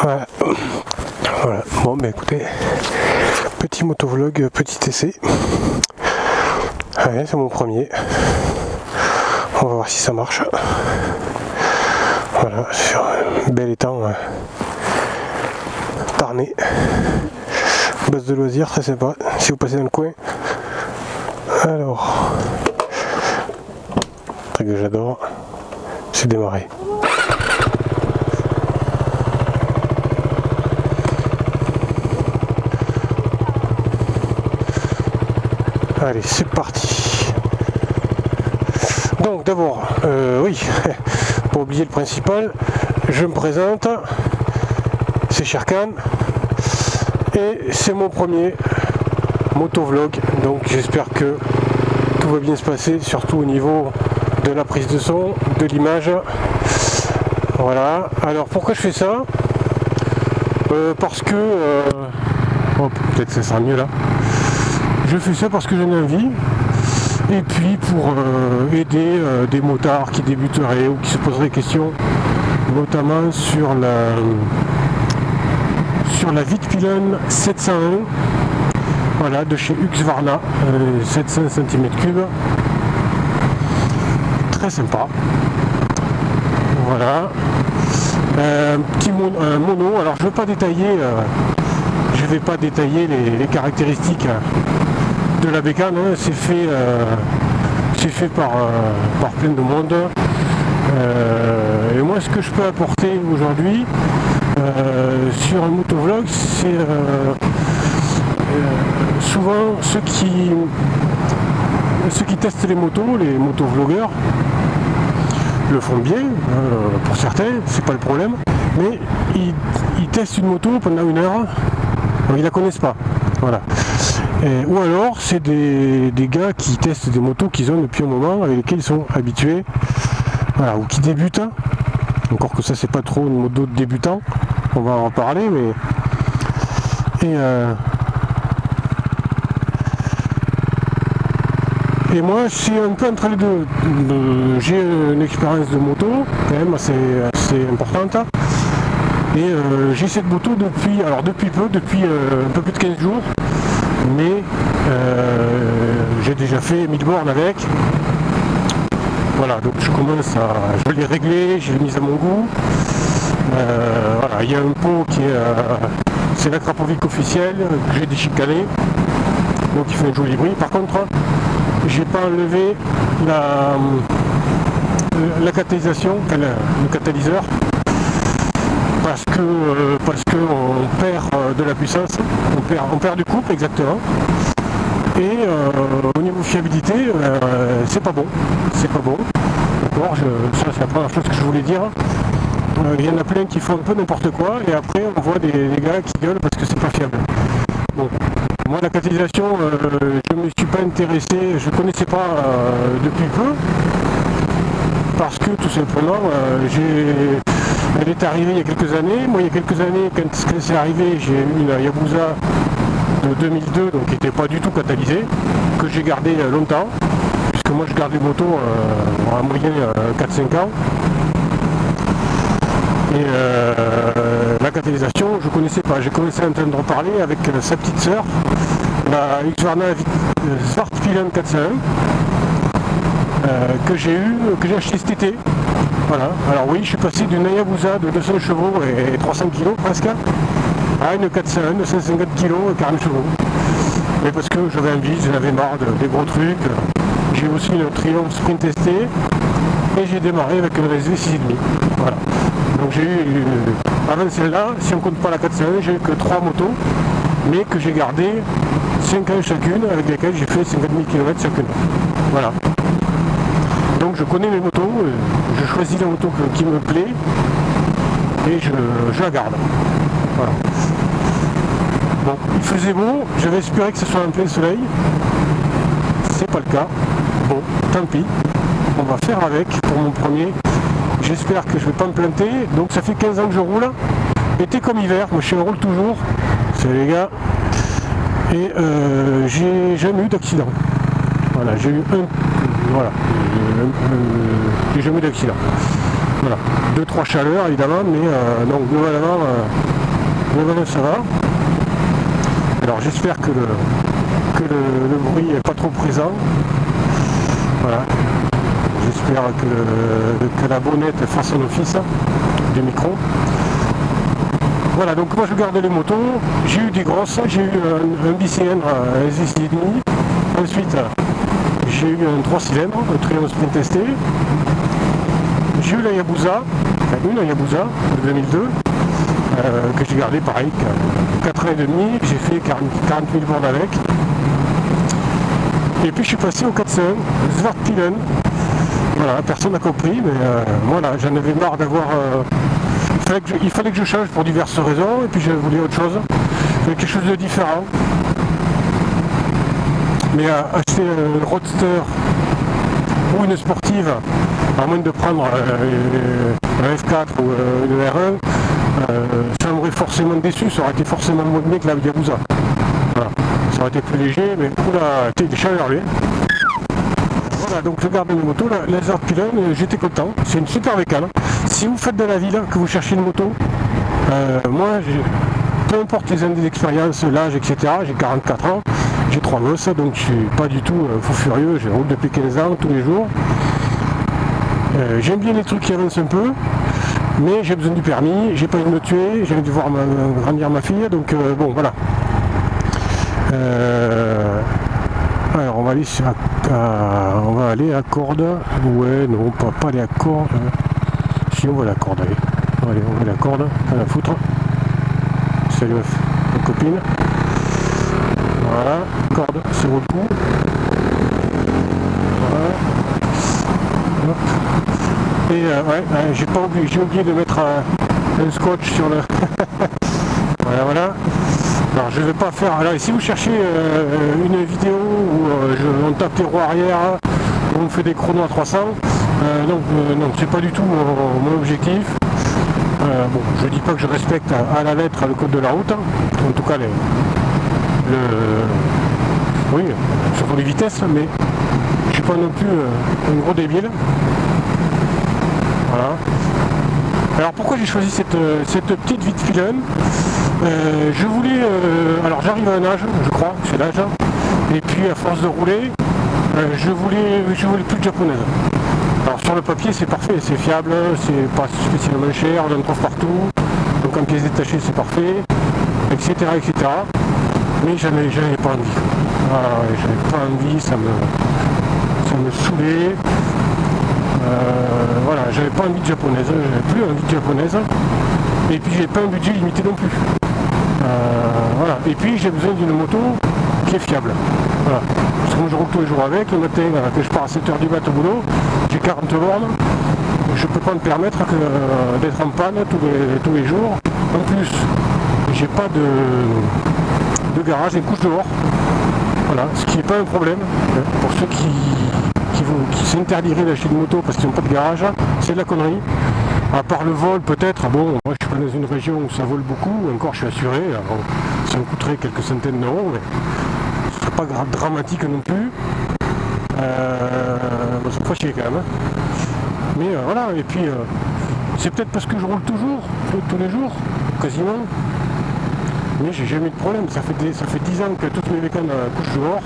Voilà. Voilà. Bon, bah écoutez, petit motovlog, petit essai. Ouais, c'est mon premier. On va voir si ça marche. Voilà, sur un bel étang Tarnais. Base de loisirs, très sympa, si vous passez dans le coin. Alors, un truc que j'adore, c'est démarrer. Allez, c'est parti. Donc d'abord, oui, pour oublier le principal, je me présente, c'est Sherkan, et c'est mon premier motovlog, donc j'espère que tout va bien se passer, surtout au niveau de la prise de son, de l'image. Voilà, alors pourquoi je fais ça? Parce que, oh, peut-être que ça sera mieux là. Je fais ça parce que j'en ai envie, et puis pour aider des motards qui débuteraient ou qui se poseraient des questions, notamment sur la Vitpilen 701, voilà, de chez Husqvarna, 700 cm3, très sympa. Voilà, un petit mono. Alors je ne vais pas détailler les caractéristiques de la bécane, hein. C'est fait par plein de monde. Et moi, ce que je peux apporter aujourd'hui sur un motovlog, c'est souvent ceux qui testent les motovlogueurs le font bien, pour certains, c'est pas le problème, mais ils testent une moto pendant une heure, donc ils la connaissent pas. Voilà. Ou alors c'est des gars qui testent des motos qu'ils ont depuis un moment, avec lesquels ils sont habitués, voilà, ou qui débutent. Encore que ça, c'est pas trop une moto de débutant, on va en reparler, mais et moi c'est un peu entre les deux. J'ai une expérience de moto quand même assez importante, et j'ai cette moto depuis un peu plus de 15 jours, mais j'ai déjà fait 1000 bornes avec. Voilà, donc je l'ai réglé, je l'ai mise à mon goût. Voilà, il y a un pot qui est c'est la Krapovic officielle que j'ai déchicané, donc il fait un joli bruit. Par contre, j'ai pas enlevé la catalysation, le catalyseur, parce que on perd de la puissance, on perd du couple exactement, et au niveau fiabilité, c'est pas bon, d'accord, ça c'est la première chose que je voulais dire. Il y en a plein qui font un peu n'importe quoi, et après on voit des gars qui gueulent parce que c'est pas fiable. Bon, moi la catalysation, je me suis pas intéressé, je connaissais pas depuis peu, parce que tout simplement elle est arrivée il y a quelques années. Moi il y a quelques années, quand c'est arrivé, j'ai eu une Yabusa de 2002, donc qui n'était pas du tout catalysée, que j'ai gardé longtemps, puisque moi je garde les motos en moyenne 4-5 ans. Et la catalysation, je connaissais pas. J'ai commencé à entendre parler avec sa petite sœur, la Husqvarna Vitpilen 401, que j'ai acheté cet été. Voilà. Alors oui, je suis passé d'une Hayabusa de 200 chevaux et 300 kg presque, à une 401 de 150 kg et 40 chevaux. Mais parce que j'avais envie, j'en avais marre des gros trucs. J'ai aussi une Triumph Sprint ST, et j'ai démarré avec une SV 6,5. Voilà. Donc j'ai eu, avant celle-là, si on ne compte pas la 401, j'ai eu que 3 motos, mais que j'ai gardé 5 ans chacune, avec lesquelles j'ai fait 50 000 km chacune. Voilà. Donc je connais mes motos, je choisis la moto qui me plaît, et je la garde. Voilà. Bon, il faisait beau, j'avais espéré que ce soit en plein soleil, c'est pas le cas. Bon, tant pis, on va faire avec pour mon premier. J'espère que je vais pas me planter. Donc ça fait 15 ans que je roule, été comme hiver, moi je roule toujours, c'est les gars, et j'ai jamais eu d'accident. Voilà, j'ai jamais eu d'accident. Voilà, 2-3 chaleurs évidemment, mais donc globalement ça va. Alors j'espère que le bruit n'est pas trop présent. Voilà. J'espère que la bonnette fasse son office du micro. Voilà, donc moi je garde les motos. J'ai eu des grosses, j'ai eu un bicylindre S10,5. Ensuite, j'ai eu un 3 cylindres, un Triumph Sprint ST. J'ai eu la Yabusa, une Yabusa de 2002, que j'ai gardé pareil, 4 ans et demi, j'ai fait 40 000 bornes avec. Et puis je suis passé au 401, Svartpilen. Voilà, personne n'a compris, mais voilà, j'en avais marre d'avoir... il fallait que je change pour diverses raisons, et puis je voulais autre chose, quelque chose de différent. Mais acheter un roadster ou une sportive, à moins de prendre un F4 ou une R1, ça m'aurait forcément déçu, ça aurait été forcément moins bien que la Yabusa. Voilà. Ça aurait été plus léger, mais oula, il est chaleur lui. Voilà, donc je garde mes motos, la Svartpilen, j'étais content, c'est une super bécane. Si vous faites de la ville, que vous cherchez une moto, moi, peu importe les années d'expérience, l'âge, etc., j'ai 44 ans, j'ai 3 gosses, donc je suis pas du tout fou furieux, je roule depuis 15 ans, tous les jours. J'aime bien les trucs qui avancent un peu, mais j'ai besoin du permis, j'ai pas envie de me tuer, j'ai envie de voir grandir ma fille, donc bon, voilà. Alors on va aller à corde. Ouais, non, pas aller à corde. Si, on va à la corde, allez. Allez, on va à la corde, à la foutre. Salut ma copine. Voilà, corde, c'est vaut le coup. Voilà. Hop. Et ouais, j'ai oublié de mettre un scotch sur le... voilà. Alors je vais pas faire... Alors si vous cherchez une vidéo où on tape les roues arrière, où on fait des chronos à 300, non, c'est pas du tout mon objectif. Bon, je dis pas que je respecte à la lettre le code de la route, en tout cas oui, surtout les vitesses, mais je suis pas non plus un gros débile. Voilà. Alors pourquoi j'ai choisi cette petite Svartpilen? Je voulais... alors j'arrive à un âge, je crois, c'est l'âge, et puis à force de rouler, je voulais plus de japonaise. Alors sur le papier c'est parfait, c'est fiable, c'est pas spécialement cher, on en trouve partout, donc en pièces détachées c'est parfait, etc. Mais j'en avais pas envie. J'avais pas envie, ça me saoulait. Voilà, j'avais pas envie de japonaise, j'avais plus envie de japonaise, et puis j'ai pas un budget limité non plus. Voilà, et puis j'ai besoin d'une moto qui est fiable. Voilà. Parce que moi je roule tous les jours avec, le matin que je pars à 7h du mat au boulot, j'ai 40 bornes, je peux pas me permettre d'être en panne tous les jours. En plus, j'ai pas de garage, j'ai une couche dehors. Voilà, ce qui n'est pas un problème pour ceux qui s'interdiraient d'acheter une moto parce qu'ils n'ont pas de garage, c'est de la connerie. À part le vol peut-être, bon, moi je suis pas dans une région où ça vole beaucoup, encore je suis assuré, alors, ça me coûterait quelques centaines d'euros, mais ce serait pas dramatique non plus. Bon, ça me fait chier quand même. Mais voilà, et puis c'est peut-être parce que je roule toujours, tous les jours, quasiment. Mais j'ai jamais eu de problème, ça fait 10 ans que toutes mes bécanes couchent dehors.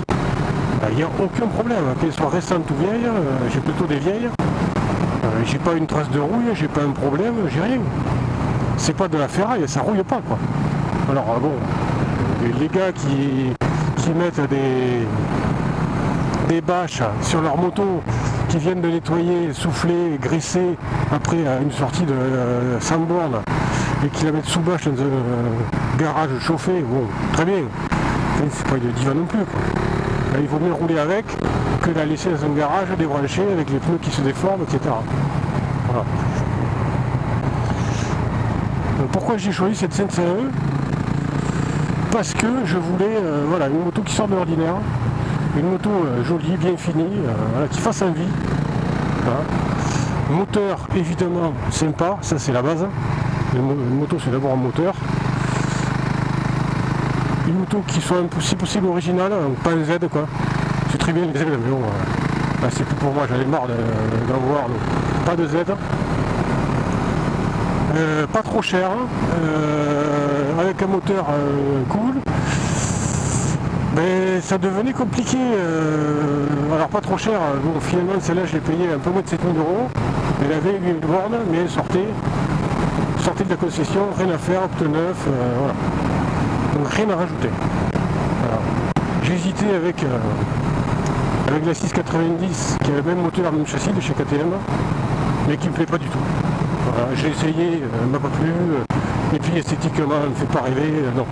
Il n'y a aucun problème, qu'elles soient récentes ou vieilles, j'ai plutôt des vieilles. J'ai pas une trace de rouille, j'ai pas un problème, j'ai rien. C'est pas de la ferraille, ça rouille pas quoi. Alors bon, les gars qui mettent des bâches sur leur moto, qui viennent de nettoyer, souffler, graisser après une sortie de 100 bornes et qui la mettent sous bâche dans un garage chauffé, bon, très bien. C'est pas une diva non plus quoi. Là, il vaut mieux rouler avec que la laisser dans un garage débranché avec les pneus qui se déforment, etc. Voilà. Donc, pourquoi j'ai choisi cette 501? Parce que je voulais voilà, une moto qui sort de l'ordinaire, une moto jolie, bien finie, voilà, qui fasse envie. Voilà. Moteur évidemment sympa, ça c'est la base. Une moto c'est d'abord un moteur. Une moto qui soit si possible originale, pas un Z quoi. C'est très bien les Z, mais bon, là, c'est plus pour moi, j'en ai marre d'en voir. Donc, pas de Z. pas trop cher, avec un moteur cool. Mais ça devenait compliqué, alors pas trop cher, bon finalement celle-là je l'ai payé un peu moins de 7000 €, elle avait une borne mais elle sortait de la concession, rien à faire, opte neuf, voilà. Donc rien à rajouter. Voilà. J'ai hésité avec la 690 qui a le même moteur, le même châssis de chez KTM, mais qui me plaît pas du tout. Voilà. J'ai essayé, elle m'a pas plu, et puis esthétiquement elle me fait pas rêver, non.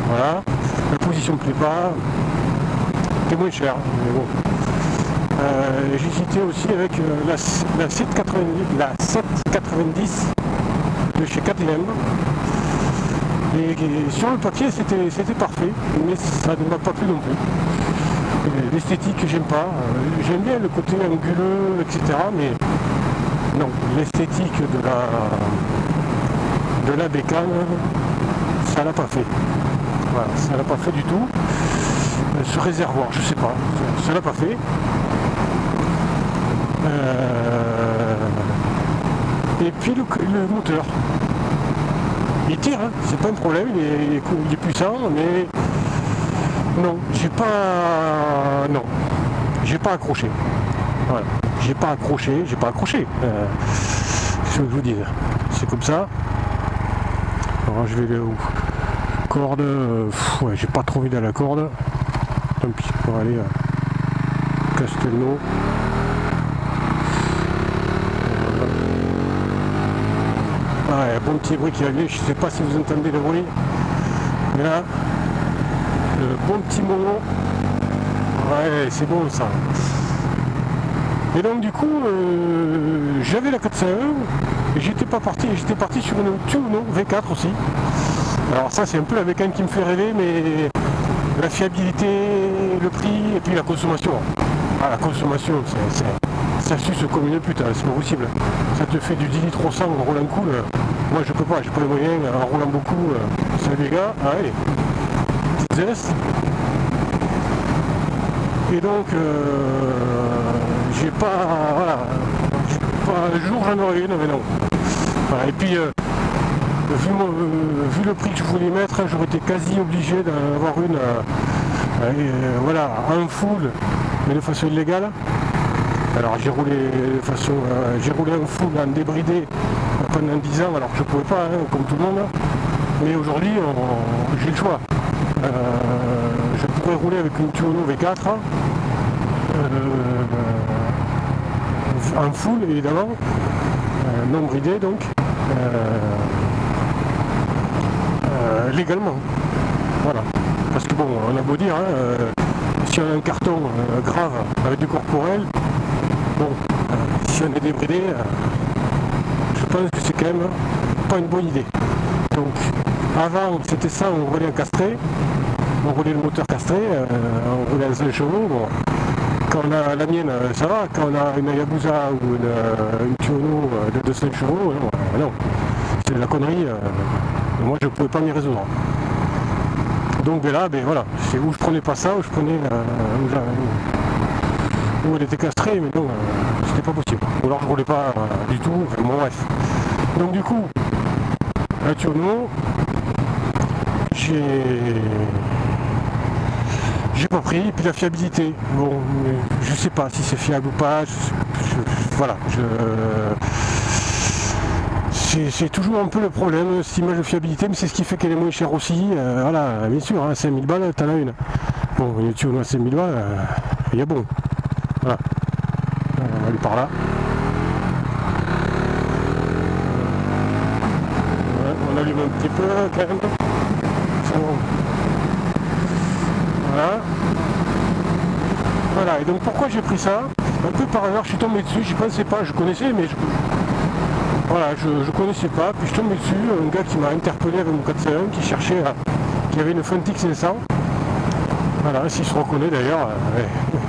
Voilà. La position me plaît pas, c'est moins cher, mais bon. J'ai hésité aussi avec la 790 de chez KTM. Et sur le papier c'était parfait, mais ça ne m'a pas plu non plus. L'esthétique j'aime pas, j'aime bien le côté anguleux, etc. Mais non, l'esthétique de la bécane, ça l'a pas fait. Voilà, ça l'a pas fait du tout. Ce réservoir, je sais pas, ça l'a pas fait. Et puis le moteur. Il tire, hein, c'est pas un problème, il est puissant, mais non, j'ai pas accroché. Voilà, j'ai pas accroché. Qu'est-ce que je vous dis? C'est comme ça. Alors je vais aller où? Corde, ouais, j'ai pas trop envie d'aller à la corde. Tant pis, pour aller à Castelnau. Ouais, bon petit bruit qui va venir, je sais pas si vous entendez le bruit. Mais là, le bon petit moment. Ouais, c'est bon ça. Et donc du coup, j'avais la 401 et j'étais parti sur une Tuono V4 aussi. Alors ça c'est un peu la bécane qui me fait rêver, mais la fiabilité, le prix et puis la consommation. Ah, la consommation, ça suce comme une pute, hein, c'est pas possible. Ça te fait du 10 litres au 100 en roulant cool. Moi je peux pas, j'ai pas les moyens en roulant beaucoup. Salut les gars, allez, petite zeste. Et donc j'ai pas, voilà, un jour j'en aurais une, mais non. Voilà, et puis vu le prix que je voulais mettre, j'aurais été quasi obligé d'avoir une voilà, en full, mais de façon illégale. Alors j'ai roulé en full, en débridé pendant 10 ans, alors que je pouvais pas, hein, comme tout le monde. Mais aujourd'hui, j'ai le choix. Je pourrais rouler avec une Tuono V4 en full évidemment, non bridé donc, légalement. Voilà. Parce que bon, on a beau dire, hein, si on a un carton grave avec du corporel, bon, si on est débridé, je pense que c'est quand même pas une bonne idée. Donc avant c'était ça, on roulait un castré, on roulait le moteur castré, on roulait à 5 chevaux, bon. Quand on a la mienne, ça va, quand on a une Hayabusa ou une Tuono de 200 chevaux, non, c'est de la connerie, moi je ne pouvais pas m'y résoudre. Donc ben là, ben voilà, c'est où je prenais pas ça, où je prenais où elle était castrée, mais non, c'était pas possible. Ou alors je roulais pas du tout, enfin, bon bref. Donc du coup, la Tuono, j'ai pas pris, et puis la fiabilité, bon, je sais pas si c'est fiable ou pas, voilà, c'est toujours un peu le problème, cette image de fiabilité, mais c'est ce qui fait qu'elle est moins chère aussi, voilà, bien sûr, hein, 5000 balles, t'en as une. Bon, une Tuono à 5000 balles, il y a bon, voilà, on va aller par là. Ouais, on allume un petit peu quand même. Voilà, et donc pourquoi j'ai pris ça? Un peu par hasard, je suis tombé dessus, j'y pensais pas, je connaissais, mais je connaissais pas, puis je suis tombé dessus, un gars qui m'a interpellé avec mon 401, qui cherchait, qui avait une Fantic 500. Voilà, s'il se reconnaît d'ailleurs,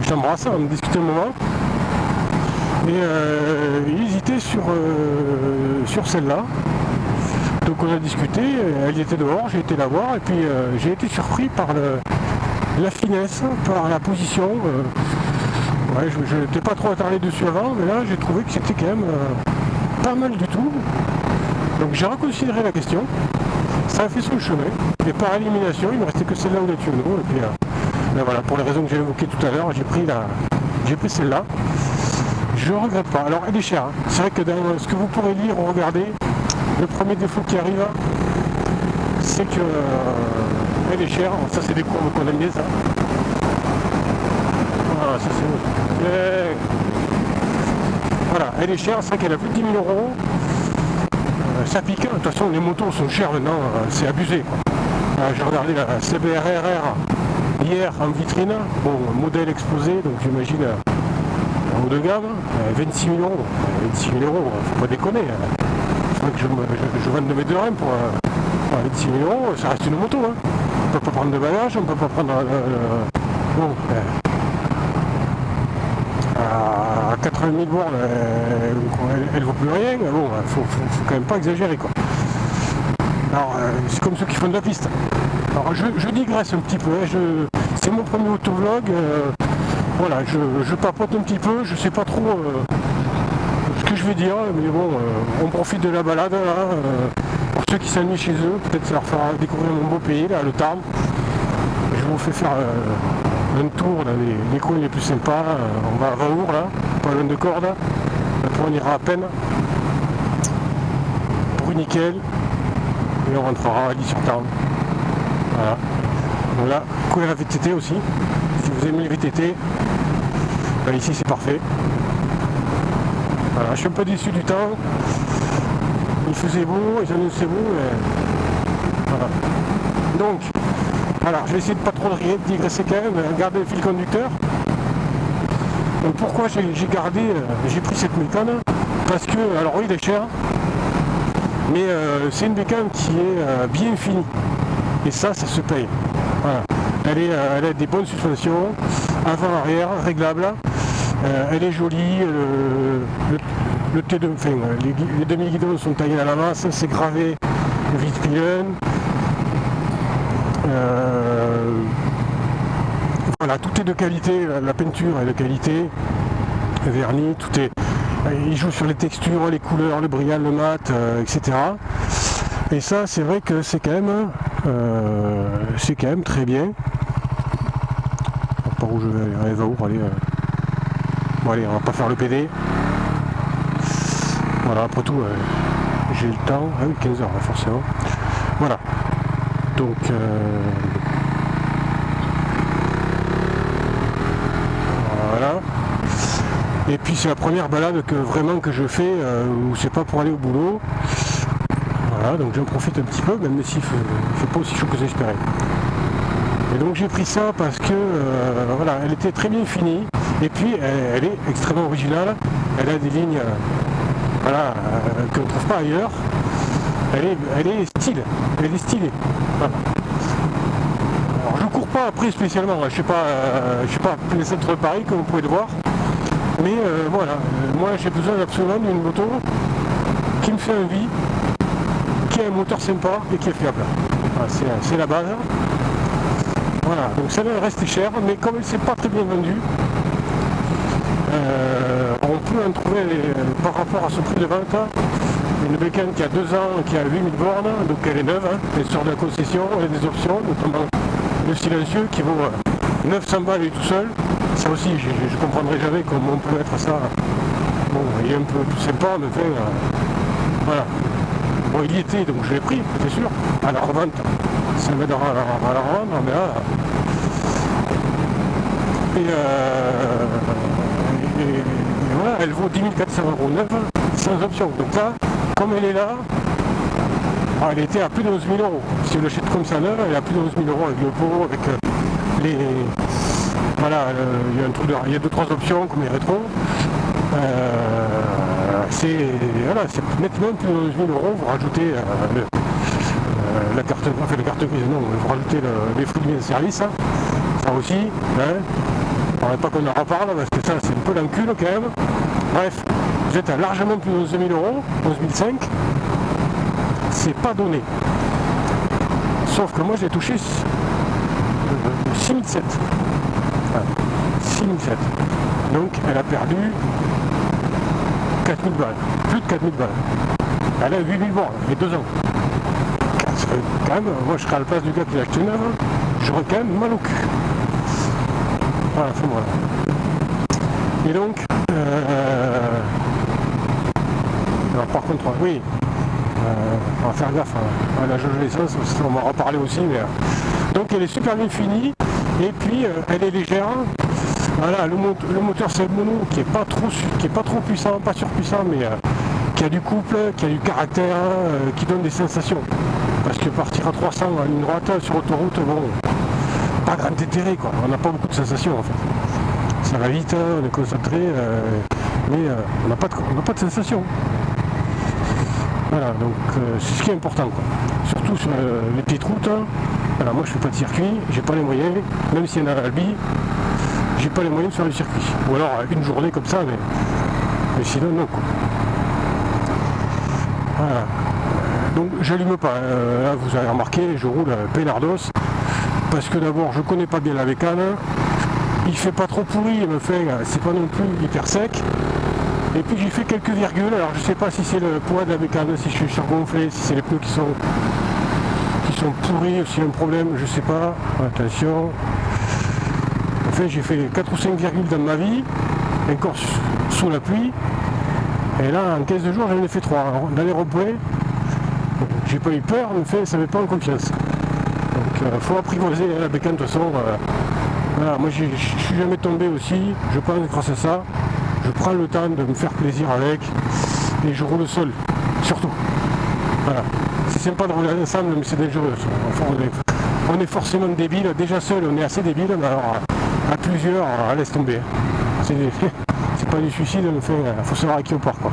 je t'embrasse, on me discutait un moment. Et il hésitait sur celle-là. Donc on a discuté, elle était dehors, j'ai été la voir, et puis j'ai été surpris par la finesse, par la position. Ouais, je n'étais pas trop attardé dessus avant, mais là j'ai trouvé que c'était quand même pas mal du tout. Donc j'ai reconsidéré la question, ça a fait son chemin, et par élimination, il ne me restait que celle-là ou la Tuono, et puis ben voilà, pour les raisons que j'ai évoquées tout à l'heure, j'ai pris celle-là. Je regrette pas. Alors elle est chère, hein. C'est vrai que dans ce que vous pourrez lire ou regarder, le premier défaut qui arrive, c'est que elle est chère. Alors, ça c'est des courbes qu'on aime bien, ça. Voilà, ça c'est... Voilà, elle est chère, c'est vrai qu'elle a plus de 10 000 euros. Ça pique, de toute façon les motos sont chères maintenant, c'est abusé, quoi. J'ai regardé la CBR-RR hier en vitrine, bon, modèle exposé, donc j'imagine en haut de gamme, 26 000 euros. 26 000 euros, faut pas déconner. Il faudrait que je vende de mes deux reins pour 26 000 euros, ça reste une moto. Hein. On peut pas prendre de bagages, on peut pas prendre... bon, à 80 000 bornes, elle vaut plus rien. Bon, faut quand même pas exagérer, quoi. Alors, c'est comme ceux qui font de la piste. Alors, je digresse un petit peu. Hein, c'est mon premier autovlog. Voilà, je papote un petit peu. Je sais pas trop ce que je vais dire, mais bon, on profite de la balade. Là, pour ceux qui s'ennuient chez eux, peut-être ça leur fera découvrir mon beau pays, là, le Tarn. Je vous fais faire un tour dans les coins les plus sympas. On va à Vaour, là, pas loin de Cordes. Après, on ira à peine. Bruniquel. Et on rentrera à Lis-sur-Tarn. Voilà. Voilà. Courir la VTT aussi. Si vous aimez les VTT, ben ici c'est parfait. Voilà. Je suis un peu déçu du temps. Il faisait beau, ils annonçaient beau. Mais... voilà. Donc, alors je vais essayer de pas trop digresser quand même, garder le fil conducteur. Donc pourquoi j'ai pris cette mécane? Parce que, alors oui, il est cher. Mais c'est une bécane qui est bien finie. Et ça se paye. Voilà. Elle a des bonnes suspensions, avant-arrière, réglable. Elle est jolie. Le T2, enfin, les demi-guidons sont taillés à la masse, c'est gravé Wittpilen. Voilà, tout est de qualité, la peinture est de qualité, le vernis, tout est... Il joue sur les textures, les couleurs, le brillant, le mat, etc. Et ça, c'est vrai que c'est quand même très bien. Par où je vais aller? Allez, va où? Allez, bon, allez, on va pas faire le PD. Voilà, après tout, j'ai le temps. Ah oui, 15 heures, forcément. Voilà. Donc... voilà. Et puis c'est la première balade que je fais où c'est pas pour aller au boulot. Voilà, donc j'en profite un petit peu, même s'il fait pas aussi chaud que j'espérais. Et donc j'ai pris ça parce que voilà, elle était très bien finie. Et puis elle est extrêmement originale. Elle a des lignes voilà, qu'on ne trouve pas ailleurs. Elle est stylée. Voilà. Alors je cours pas après spécialement, je suis pas plein centre de Paris comme vous pouvez le voir. Mais voilà, moi j'ai besoin absolument d'une moto qui me fait envie, qui a un moteur sympa et qui est fiable. Voilà, c'est la base. Voilà, donc ça va rester cher, mais comme elle ne s'est pas très bien vendue, on peut en trouver par rapport à ce prix de vente, une bécane qui a 2 ans, qui a 8000 bornes, donc elle est neuve, hein, elle sort de la concession, elle a des options, notamment le silencieux qui vaut 900 balles et tout seul. Ça aussi, je comprendrai jamais comment on peut mettre ça. Bon, il est un peu tout sympa, mais enfin, voilà. Bon, il y était, donc je l'ai pris, c'est sûr, à la revente. Ça m'aidera à la revendre, mais là... Et voilà, elle vaut 10 400 € neuve, sans option. Donc là, comme elle est là, elle était à plus de 11 000 €. Si on l'achète comme ça neuve, elle est à plus de 11 000 € avec le pot, avec les... Voilà, il y a 2-3 options comme les rétros. C'est nettement plus de 11 000 €. Vous rajoutez la carte grise, non, vous rajoutez les fruits de bien service. Hein. Ça aussi, hein. On ne pas qu'on en reparle parce que ça c'est un peu l'encul quand même. Bref, vous êtes à largement plus de 11 000 €, 11 500. C'est pas donné. Sauf que moi j'ai touché 6 700. 6 700. Donc elle a perdu 4 000 balles. Plus de 4 000 balles. Elle a 8000 bornes, et 2 ans. Quand même, moi je serais à la place du gars qui l'a acheté neuf, j'aurais quand même mal au cul. Voilà, enfin voilà. Et donc, alors par contre, oui, on va faire gaffe à la jauge d'essence, on m'en reparler aussi. Mais, donc elle est super bien finie, et puis elle est légère. Voilà, le moteur c'est le mono qui est pas trop puissant, pas surpuissant, mais qui a du couple, qui a du caractère, qui donne des sensations. Parce que partir à 300 en ligne droite sur autoroute, bon, pas grand intérêt quoi, on n'a pas beaucoup de sensations en fait. Ça va vite, on est concentré, mais on n'a pas de sensations. Voilà, donc c'est ce qui est important quoi. Surtout sur les petites routes. Voilà, moi je fais pas de circuit, j'ai pas les moyens, même s'il y en a à Albi, j'ai pas les moyens de faire le circuit. Ou alors une journée comme ça, mais sinon non quoi. Voilà. Donc j'allume pas, là vous avez remarqué, je roule peinardos, parce que d'abord je connais pas bien la bécane, il fait pas trop pourri, il me fait, c'est pas non plus hyper sec, et puis j'ai fait quelques virgules, alors je sais pas si c'est le poids de la bécane, si je suis surgonflé, si c'est les pneus qui sont pourris, s'il y a un problème, je sais pas, attention. En fait j'ai fait 4 ou 5 virgules dans ma vie, encore sous la pluie, et là en 15 jours j'en ai fait 3, alors, dans les ronds-points. J'ai pas eu peur, mais fait, ça ne met pas en confiance. Donc il faut apprivoiser la bécane de toute façon. Voilà, moi je suis jamais tombé aussi, je pense grâce à ça, je prends le temps de me faire plaisir avec et je roule seul, surtout. Voilà. C'est sympa de rouler ensemble, mais c'est dangereux. Enfin, on est forcément débile, déjà seul on est assez débile, mais alors à plusieurs, laisse tomber. C'est pas du suicide, mais il faut savoir à qui on part quoi.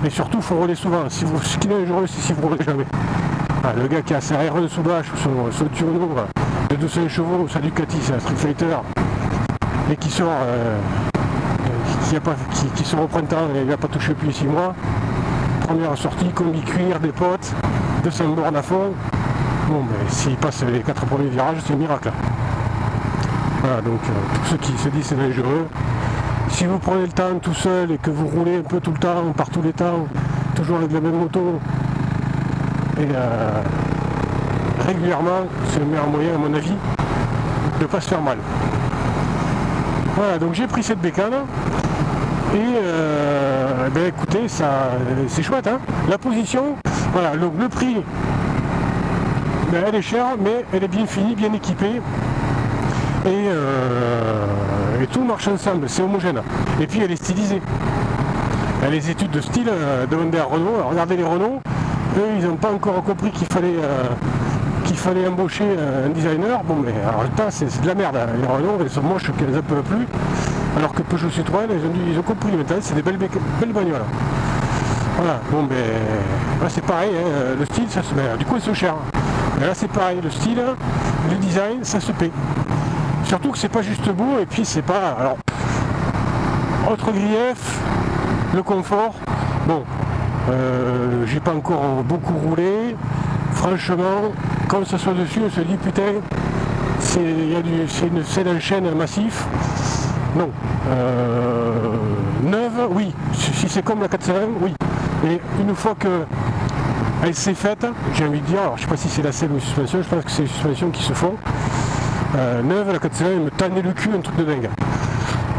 Et surtout, il faut rouler souvent. Ce qui est dangereux, c'est si vous roulez jamais. Ah, le gars qui a sa R1 sous bâche ou son Turbo de 200 chevaux ou sa Ducati, c'est un Street Fighter, et qui sort, qui sort au printemps et il n'a pas touché depuis 6 mois. Première sortie, combi cuir, des potes, 200 bornes à fond. Bon, mais s'il passe les 4 premiers virages, c'est un miracle. Voilà, donc pour ceux qui se disent c'est dangereux, si vous prenez le temps tout seul et que vous roulez un peu tout le temps, par tous les temps, toujours avec la même moto, et régulièrement, c'est le meilleur moyen à mon avis de ne pas se faire mal. Voilà, donc j'ai pris cette bécane, et ben écoutez, ça c'est chouette, hein. La position, voilà, donc le prix, ben, elle est chère, mais elle est bien finie, bien équipée. Et tout marche ensemble, c'est homogène. Et puis elle est stylisée. Il y a les études de style demandées à Renault. Alors, regardez les Renault, eux ils n'ont pas encore compris qu'il fallait embaucher un designer. Bon mais en résultat c'est de la merde. Les Renault ils sont moches qu'elles n'en peuvent plus. Alors que Peugeot Citroën, ils ont compris maintenant, c'est des belles bagnoles. Voilà, bon ben là c'est pareil, hein, le style ça se met. Du coup ils sont chers. Mais là c'est pareil, le style, le design, ça se paie. Surtout que c'est pas juste beau et puis c'est pas. Alors, autre grief, le confort. Bon, j'ai pas encore beaucoup roulé. Franchement, quand on s'assoit dessus, on se dit putain, c'est une selle en chaîne massif. Non. Neuve, oui. Si c'est comme la 401, oui. Et une fois que elle s'est faite, j'ai envie de dire, alors je sais pas si c'est la selle ou la suspension, je pense que c'est les suspensions qui se font. Neuve, la 401, elle me tannait le cul, un truc de dingue.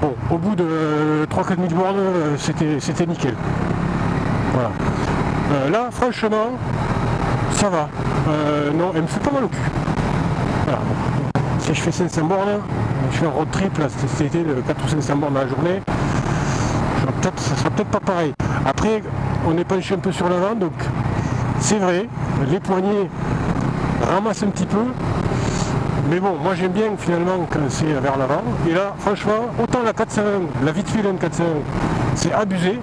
Bon, au bout de 3-4 000 bornes, c'était nickel. Voilà. Là, franchement, ça va. Non, elle me fait pas mal au cul. Voilà. Si je fais 500 bornes, je fais un road trip, là, c'était de 4 ou 500 bornes dans la journée, ça sera peut-être pas pareil. Après, on est penché un peu sur l'avant, donc c'est vrai, les poignets ramassent un petit peu. Mais bon, moi j'aime bien finalement quand c'est vers l'avant. Et là, franchement, autant la 401, la Vitfilm 401, c'est abusé.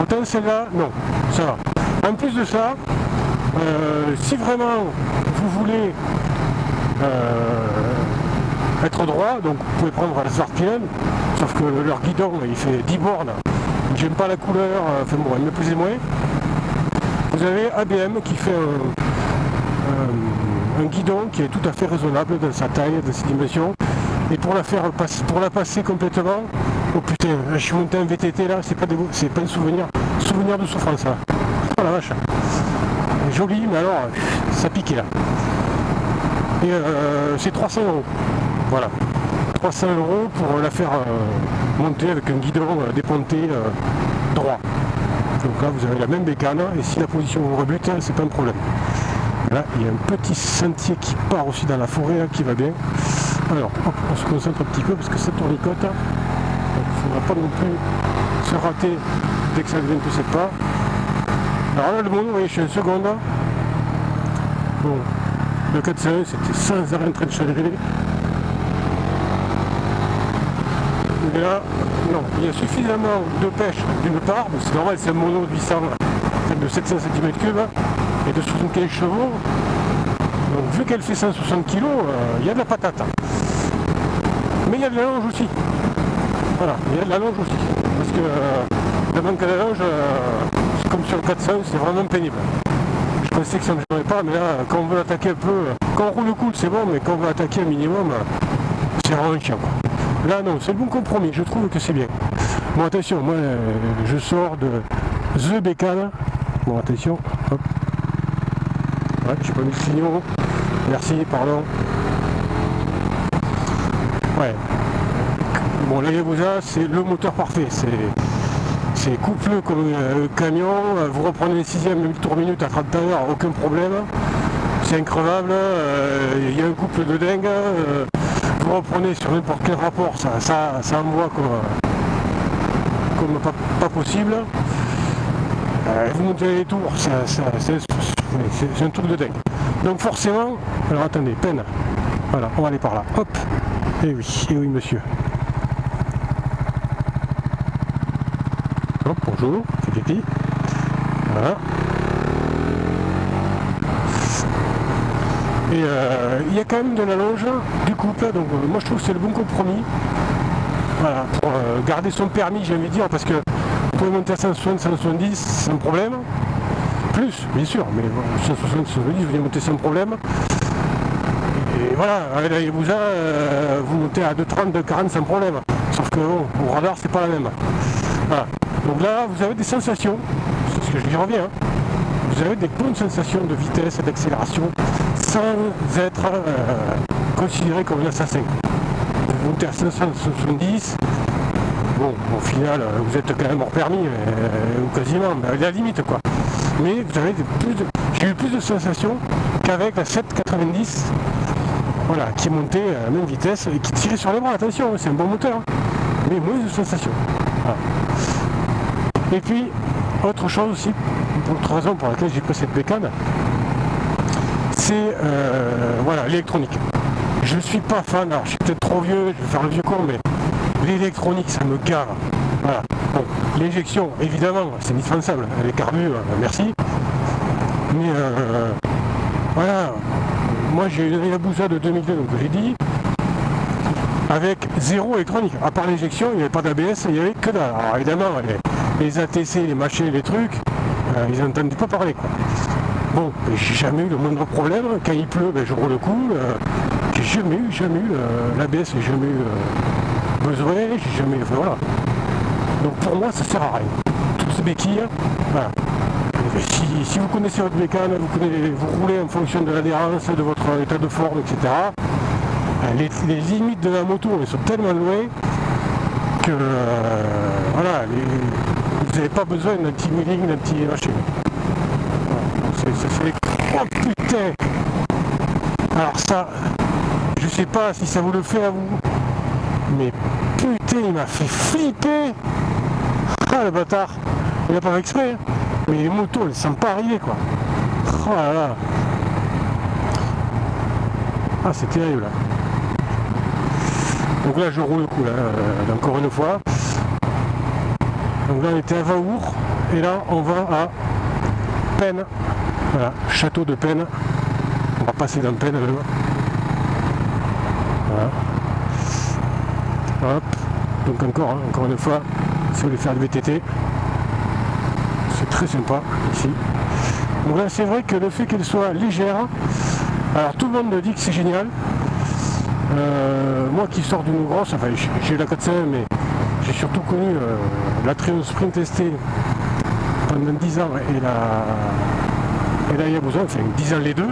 Autant celle-là, non, ça va. En plus de ça, si vraiment vous voulez être droit, donc vous pouvez prendre la Swartpilen, sauf que leur guidon il fait 10 bornes. J'aime pas la couleur, enfin bon, elle me plaisait moins. Vous avez ABM qui fait un guidon qui est tout à fait raisonnable dans sa taille, dans ses dimensions. Et pour la passer complètement, oh putain, je suis monté en VTT là, c'est pas un souvenir de souffrance là. Oh la vache. Joli, mais alors, ça piquait là. Et c'est 300 €. Voilà. 300 € pour la faire monter avec un guidon déponté droit. Donc là, vous avez la même bécane, et si la position vous rebute, c'est pas un problème. Là, il y a un petit sentier qui part aussi dans la forêt, là, qui va bien. Alors, hop, on se concentre un petit peu, parce que cette tournicote, il ne faudra pas non plus se rater dès que ça devient tous 7 pas. Alors là, le mono, vous voyez, je suis en seconde. Bon, le 401, c'était sans arrêt en train de changer. Mais là, non, il y a suffisamment de pêche d'une part, mais c'est normal, c'est un mono de 800, de 700 cm3 et de 75 chevaux. Donc vu qu'elle fait 160 kg, il y a de la patate. Mais il y a de la longe aussi. Voilà, il y a de la longe aussi. Parce que le manque à la longe, comme sur le 400, c'est vraiment pénible. Je pensais que ça ne me gênerait pas, mais là, quand on veut l'attaquer un peu, quand on roule le coude, c'est bon, mais quand on veut attaquer un minimum, c'est vraiment chiant. Là, non, c'est le bon compromis, je trouve que c'est bien. Bon, attention, moi, je sors de The Bécane. Bon, attention, hop. Ouais, j'ai pas mis le clignot. Merci, pardon. Ouais. Bon, la Yabusa, c'est le moteur parfait. C'est coupleux comme un camion. Vous reprenez les 6e tour minute à 30 à l'heure, aucun problème. C'est increvable. Il y a un couple de dingue. Vous reprenez sur n'importe quel rapport, ça envoie comme pas possible. Vous montez les tours, c'est un truc de dingue. Donc forcément, alors attendez, peine. Voilà, on va aller par là. Hop. Et oui, monsieur. Hop, bonjour, c'est pipi. Voilà. Et il y a quand même de la longe du couple, donc moi je trouve que c'est le bon compromis. Voilà, pour garder son permis, j'ai envie de dire, parce que vous pouvez monter à 160, 170 sans problème. Plus, bien sûr, mais 160, 170, vous allez monter sans problème. Et voilà, avec la Yabusa, vous montez à 230, 240 sans problème. Sauf que bon, au radar, c'est pas la même. Voilà. Donc là, vous avez des sensations, c'est ce que je lui reviens, hein. Vous avez des bonnes sensations de vitesse et d'accélération sans être considéré comme un assassin. Vous montez à 570, bon, au final, vous êtes quand même hors permis, ou quasiment, mais à la limite, quoi. Mais vous avez j'ai eu plus de sensations qu'avec la 790, voilà, qui est montée à la même vitesse et qui tirait sur les bras, attention, c'est un bon moteur, hein, mais moins de sensations. Voilà. Et puis, autre chose aussi, autre raison pour laquelle j'ai pris cette bécane, c'est voilà, l'électronique. Je suis pas fan, alors je suis peut-être trop vieux, je vais faire le vieux con, mais l'électronique ça me gare. Voilà. Bon, l'éjection, évidemment, c'est indispensable. Les carbus, merci. Mais voilà, moi j'ai une Yabusa de 2002, donc j'ai dit, avec zéro électronique. À part l'éjection, il n'y avait pas d'ABS, il n'y avait que dalle. Alors évidemment, les ATC, les machins, les trucs, ils n'entendaient pas parler, quoi. Bon, j'ai jamais eu le moindre problème. Quand il pleut, je roule le coup. J'ai jamais eu l'ABS, j'ai jamais eu besoin, j'ai jamais. Enfin, voilà. Donc pour moi, ça sert à rien. Toutes ces béquilles, voilà. Si vous connaissez votre bécane, vous roulez en fonction de l'adhérence, de votre état de forme, etc. Les limites de la moto, elles sont tellement loin que voilà, vous n'avez pas besoin d'un petit milling, d'un petit machin. Oh putain! Alors ça, je sais pas si ça vous le fait à vous, mais putain, il m'a fait flipper! Ah le bâtard! Il n'a pas fait exprès, hein. Mais les motos, elles ne sont pas arrivées, quoi. Oh là là! Ah, c'est terrible. Donc là, je roule le coup, là, encore une fois. Donc là, on était à Vaour, et là, on va à Penne. Voilà, château de Penne. On va passer dans Penne. Voilà. Hop. Donc encore une fois, si vous voulez faire du VTT, c'est très sympa ici. Donc là, c'est vrai que le fait qu'elle soit légère, alors tout le monde me dit que c'est génial. Moi qui sors d'une grosse, enfin j'ai eu la 401, mais j'ai surtout connu la Triumph Sprint ST pendant 10 ans et la Hayabusa, enfin 10 ans les deux.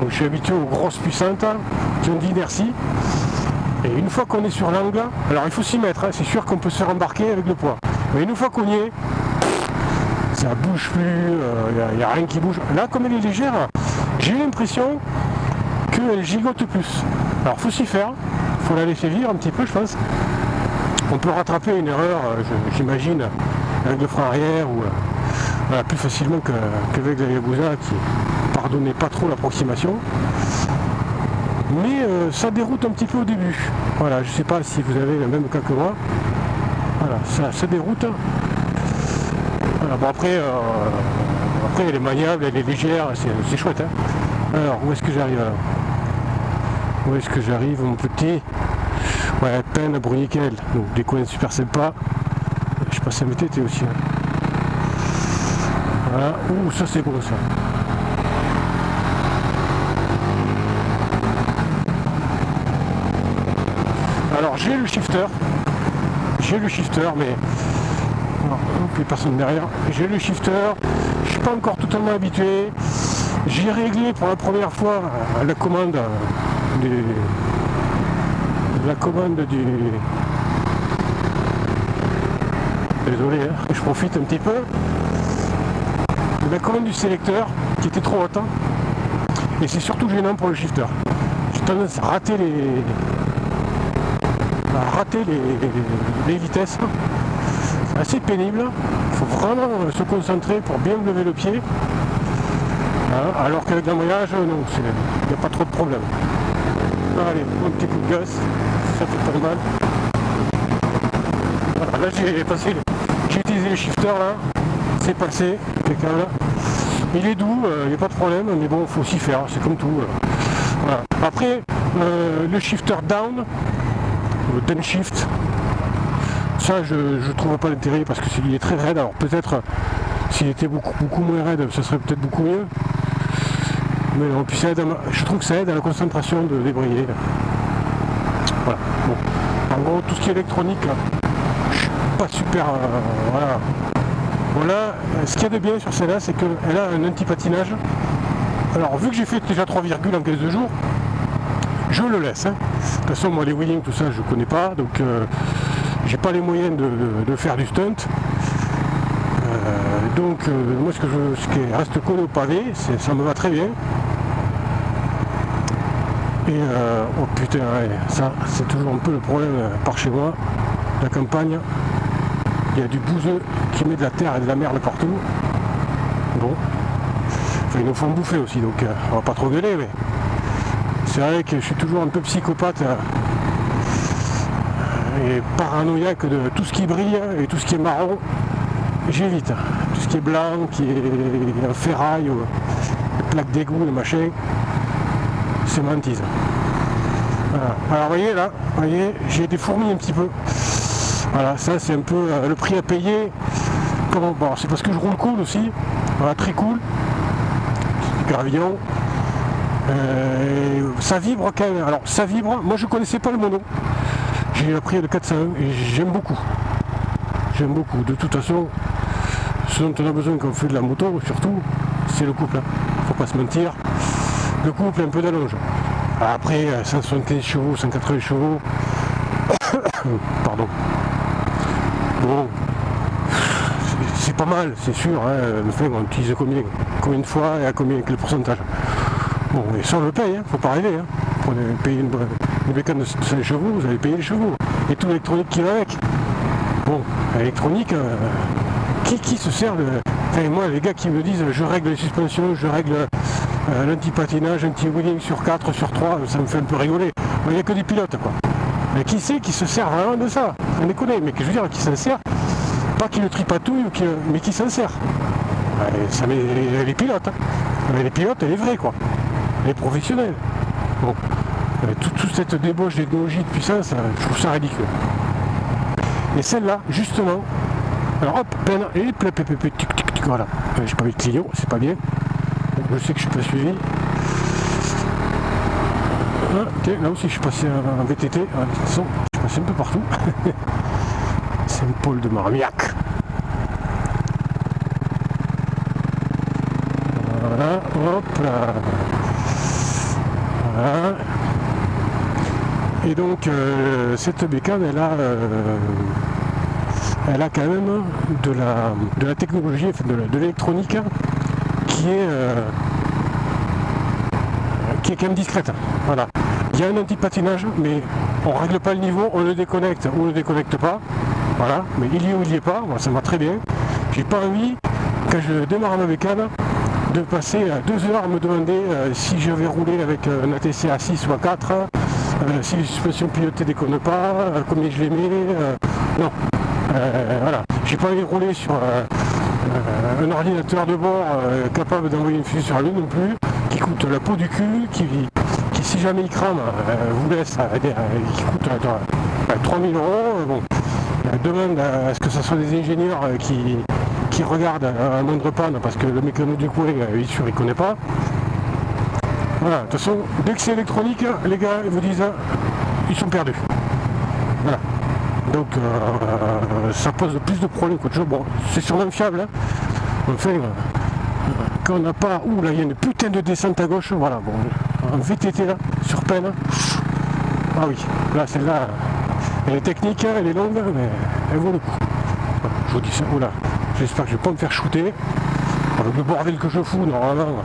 Donc je suis habitué aux grosses puissantes qui ont de l'inertie. Et une fois qu'on est sur l'angle, alors il faut s'y mettre, hein, c'est sûr qu'on peut se faire embarquer avec le poids. Mais une fois qu'on y est, ça bouge plus, il n'y a rien qui bouge. Là, comme elle est légère, j'ai l'impression qu'elle gigote plus. Alors faut s'y faire, il faut la laisser vivre un petit peu, je pense. On peut rattraper une erreur, j'imagine, avec le frein arrière ou voilà, plus facilement qu'avec la Hayabusa qui pardonnait pas trop l'approximation. Mais ça déroute un petit peu au début. Voilà, je sais pas si vous avez le même cas que moi. Voilà, ça déroute. Voilà, bon après elle est maniable, elle est légère, c'est chouette. Hein. Alors, où est-ce que j'arrive alors? Où est-ce que j'arrive mon petit? Ouais, peine à Bruniquel. Donc des coins super sympas. Je passe à MTT aussi. Hein. Voilà. Ouh, ça c'est beau ça. Alors j'ai le shifter, mais non, plus personne derrière. J'ai le shifter, je suis pas encore totalement habitué. J'ai réglé pour la première fois la commande du désolé, hein, je profite un petit peu. La commande du sélecteur qui était trop haute. Et c'est surtout gênant pour le shifter. J'ai tendance à rater les vitesses. C'est assez pénible. Il faut vraiment se concentrer pour bien lever le pied. Hein, alors qu'avec l'embrayage, non, il n'y a pas trop de problème. Allez, un petit coup de gaz, ça fait pas mal. Voilà, là j'ai utilisé le shifter là, c'est passé, impeccable. Il est doux, il n'y a pas de problème, mais bon, il faut s'y faire, c'est comme tout. Voilà. Après, le shifter down, le downshift, ça je trouve pas l'intérêt parce que il est très raide. Alors peut-être s'il était beaucoup moins raide, ça serait peut-être beaucoup mieux. Mais non, puis ça aide je trouve que ça aide à la concentration de débrayer. Voilà. Bon. En gros, tout ce qui est électronique, là, je suis pas super. Voilà. Ce qu'il y a de bien sur celle-là, c'est qu'elle a un anti-patinage. Alors vu que j'ai fait déjà 3 virgules en 15 jours, je le laisse. Hein. De toute façon, moi les wheeling, tout ça, je connais pas, donc j'ai pas les moyens de faire du stunt. Donc moi ce qui reste collé au pavé, ça me va très bien. Et oh putain, ouais, ça c'est toujours un peu le problème par chez moi, la campagne. Il y a du bouseux qui met de la terre et de la merde partout. Bon, enfin, ils nous font bouffer aussi, donc on va pas trop gueuler, mais c'est vrai que je suis toujours un peu psychopathe et paranoïaque de tout ce qui brille et tout ce qui est marron. J'évite. Tout ce qui est blanc, qui est ferraille, les plaques d'égout, le machin, c'est mentise. Voilà. Alors vous voyez, j'ai des fourmis un petit peu. Voilà, ça c'est un peu le prix à payer. Bon, c'est parce que je roule cool aussi. Voilà, très cool. Gravillon. Ça vibre quand même. Alors ça vibre, moi je connaissais pas le mono. J'ai appris le 401 et j'aime beaucoup. J'aime beaucoup. De toute façon, ce dont on a besoin quand on fait de la moto, surtout, c'est le couple. Hein. Faut pas se mentir. Le couple, un peu d'allonge. Après, 175 chevaux, 180 chevaux. Pardon. Bon. C'est pas mal, c'est sûr. Hein. Enfin, on utilise combien de fois et à quel pourcentage. Bon, et ça on le paye, hein. Faut pas rêver. Hein. Pour payer une bécane de 5 chevaux, vous allez payer les chevaux. Et tout l'électronique qui va avec. Bon, l'électronique, qui se sert de... Enfin, moi, les gars qui me disent je règle les suspensions, je règle l'anti-patinage, anti-wheeling sur 4, sur 3, ça me fait un peu rigoler. Il n'y a que des pilotes, quoi. Mais qui sait qui se sert vraiment de ça? On les connaît, mais que je veux dire, qui s'en sert, pas qui le tripatouille, mais qui s'en sert. Ça met les pilotes. Hein. Mais les pilotes, elle est vraie, quoi. Elle est professionnelle. Bon. Toute cette débauche d'ethnologie de puissance, je trouve ça ridicule. Et celle-là, justement, alors hop, peine, et voilà. J'ai pas mis de client, c'est pas bien. Je sais que je suis pas suivi. Ok, là aussi je suis passé en VTT. De toute façon, je suis passé un peu partout. C'est un pôle de Marmiac. Voilà, hop là. Voilà. Et donc cette bécane, elle a quand même de la technologie, enfin de l'électronique qui est quand même discrète. Voilà. Il y a un anti-patinage, mais on ne règle pas le niveau, on le déconnecte ou on ne le déconnecte pas. Voilà, mais il y est ou il n'y est pas, moi, ça va très bien. J'ai pas envie, quand je démarre ma bécane, de passer 2 heures à me demander si je vais rouler avec un ATC à 6 ou à 4, si les suspensions pilotées déconnent pas, combien je les mets. Non. Voilà. J'ai pas envie de rouler sur un ordinateur de bord capable d'envoyer une fusée sur la Lune non plus, qui coûte la peau du cul, qui si jamais il crame, vous laisse, qui coûte 3000 €. Bon, demande à ce que ce soit des ingénieurs qui regardent à la moindre panne, parce que le mécano du coin, il est sûr, il connaît pas. Voilà, de toute façon, dès que c'est électronique, les gars, ils vous disent, ils sont perdus. Voilà. Donc, ça pose plus de problèmes qu'autre chose. Bon, c'est sûrement fiable, hein. Enfin, quand on n'a pas... Ouh, là, il y a une putain de descente à gauche, voilà, bon, en VTT, là, sur peine. Ah oui, là, celle-là, elle est technique, elle est longue, mais elle vaut le coup. Voilà, je vous dis ça, oula, j'espère que je vais pas me faire shooter. Avec le bordel que je fous, normalement,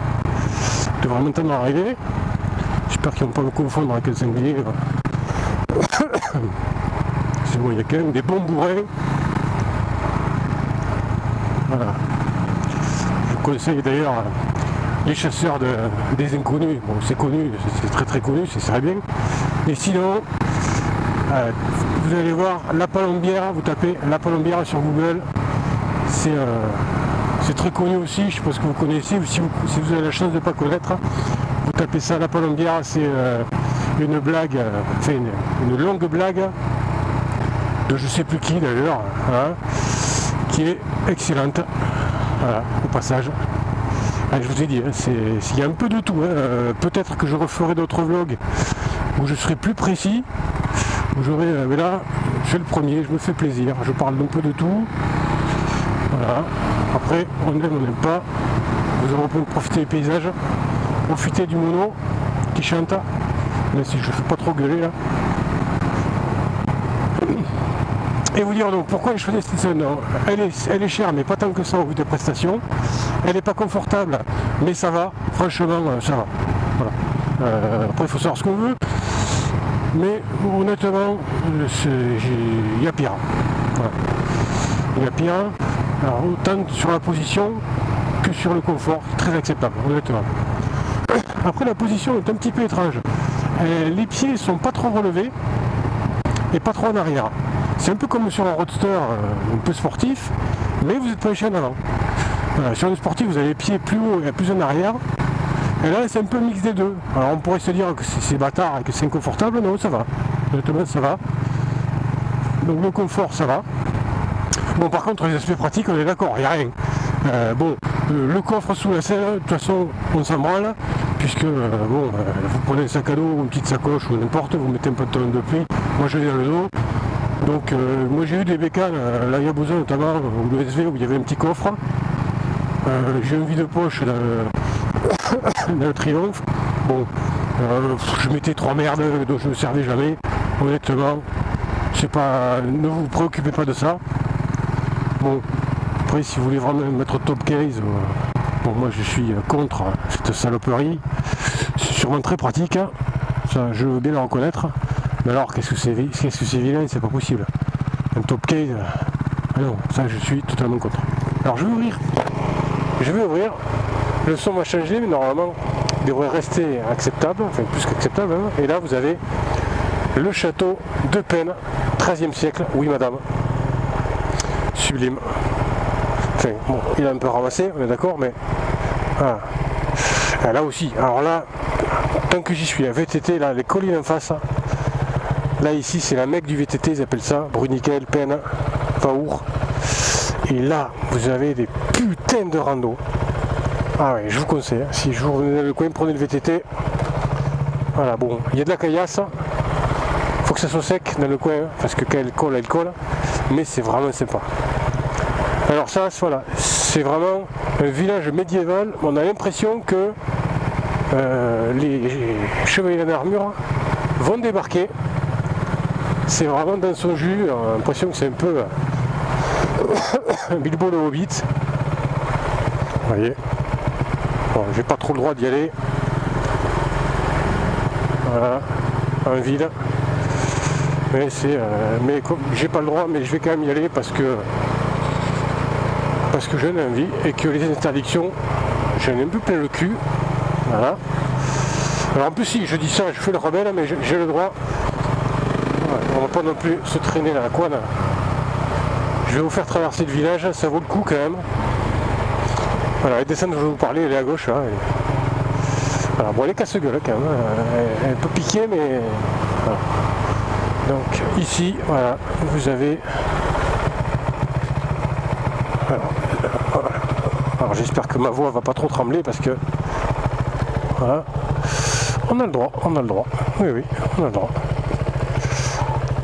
je devrais maintenant arriver. J'espère qu'ils vont pas me confondre avec un sanglier. C'est bon, il y a quand même des bons bourrins. Voilà. Je vous conseille d'ailleurs les chasseurs des inconnus. Bon, c'est connu, c'est très très connu, c'est très bien. Et sinon, vous allez voir La Palombière, vous tapez La Palombière sur Google. C'est très connu aussi, je sais pas ce que vous connaissez, si vous avez la chance de ne pas connaître, vous tapez ça La Palombière, c'est une blague, enfin une longue blague de je sais plus qui d'ailleurs, hein, qui est excellente, voilà, au passage. Je vous ai dit, hein, il y a un peu de tout, hein. Peut-être que je referai d'autres vlogs où je serai plus précis, où j'aurai, mais là, je fais le premier, je me fais plaisir, je parle un peu de tout. Voilà. Après, on aime, on n'aime pas. Vous aurez pu profiter des paysages, profiter du mono qui chante, même si je ne fais pas trop gueuler là. Et vous dire donc pourquoi j'ai choisi cette scène. Elle est chère, mais pas tant que ça au vu des prestations. Elle n'est pas confortable, mais ça va. Franchement, ça va. Voilà. Après, il faut savoir ce qu'on veut. Mais honnêtement, il y a pire. Voilà. Il y a pire. Alors, autant sur la position que sur le confort, très acceptable, honnêtement. Après, la position est un petit peu étrange. Les pieds sont pas trop relevés et pas trop en arrière. C'est un peu comme sur un roadster un peu sportif, mais vous êtes penché en avant. Voilà, sur un sportif, vous avez les pieds plus haut et plus en arrière. Et là, c'est un peu le mix des deux. Alors, on pourrait se dire que c'est bâtard et que c'est inconfortable. Non, ça va. Honnêtement, ça va. Donc, le confort, ça va. Bon, par contre, les aspects pratiques, on est d'accord, il n'y a rien. Bon, le coffre sous la selle, de toute façon, on s'en branle, puisque, bon, vous prenez un sac à dos, ou une petite sacoche, ou n'importe, vous mettez un pantalon de pluie, moi je l'ai dans le dos. Donc, moi j'ai eu des bécanes, la Yabusa notamment, ou le SV, où il y avait un petit coffre. J'ai un vide-poche dans le Triomphe. Bon, je mettais 3 merdes, dont je ne me servais jamais. Honnêtement, c'est pas, ne vous préoccupez pas de ça. Bon, après si vous voulez vraiment mettre top case, bon moi je suis contre cette saloperie. C'est sûrement très pratique, hein. Ça je veux bien le reconnaître. Mais alors qu'est-ce que c'est vilain, c'est pas possible. Un top case, non, ça je suis totalement contre. Alors je vais ouvrir. Le son va changer, mais normalement il devrait rester acceptable, enfin plus qu'acceptable, hein. Et là vous avez le château de Penne, 13e siècle, oui madame. Sublime. Enfin, bon, il a un peu ramassé, on est d'accord, mais... Ah. Là aussi, alors là, tant que j'y suis, à VTT, là, les collines en face, là, ici, c'est la mecque du VTT, ils appellent ça, Bruniquel, Penne, Vaour. Et là, vous avez des putains de rando. Ah ouais, je vous conseille, hein. Si je vous revenez dans le coin, prenez le VTT. Voilà, bon, il y a de la caillasse. Faut que ça soit sec dans le coin, hein, parce que quand elle colle, mais c'est vraiment sympa. Alors ça, voilà, c'est vraiment un village médiéval. On a l'impression que les chevaliers en armure vont débarquer. C'est vraiment dans son jus, on a l'impression que c'est un peu Bilbo le Hobbit. Vous voyez. Bon, j'ai pas trop le droit d'y aller. Voilà, en ville. Mais comme j'ai pas le droit, mais je vais quand même y aller parce que j'en ai envie et que les interdictions, j'en ai un peu plein le cul. Voilà. Alors en plus si je dis ça, je fais le rebelle, mais j'ai le droit. Ouais, on va pas non plus se traîner dans la couenne. Je vais vous faire traverser le village, ça vaut le coup quand même. Voilà, les descentes dont je vais vous parler, elle est à gauche là. Voilà, bon elle est casse-gueule quand même. Elle peut piquer mais. Voilà. Donc ici, voilà, vous avez. Alors j'espère que ma voix va pas trop trembler parce que. Voilà. On a le droit, on a le droit. Oui, on a le droit.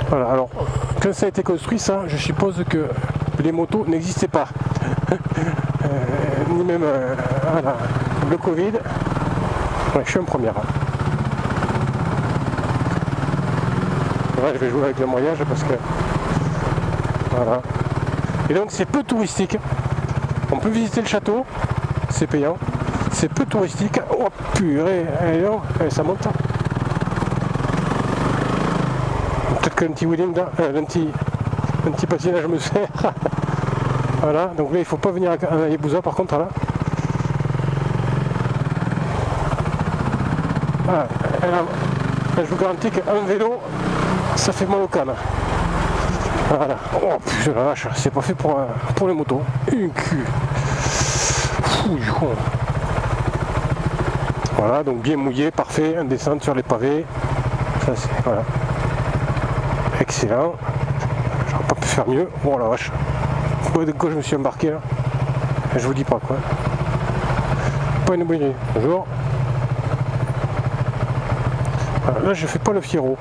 Voilà, alors, quand ça a été construit, ça, je suppose que les motos n'existaient pas. Ni même voilà, le Covid. Ouais, je suis en première. Ouais, je vais jouer avec le moyage parce que. Voilà. Et donc, c'est peu touristique. On peut visiter le château, c'est payant. C'est peu touristique. Oh purée, ça monte. Peut-être qu'un petit wheeling, un petit patinage me sert. Voilà, donc là il faut pas venir à Ayebouza par contre là. Voilà. Je vous garantis qu'un vélo, ça fait mal au canne. Voilà. Oh putain la vache, c'est pas fait pour les motos. Une cul. Voilà, donc bien mouillé, parfait, un descente sur les pavés. Ça c'est. Voilà. Excellent. J'aurais pas pu faire mieux. Oh la vache. De quoi je me suis embarqué là. Je vous dis pas quoi. Pas une bonne idée. Bonjour. Voilà, là je fais pas le fiero.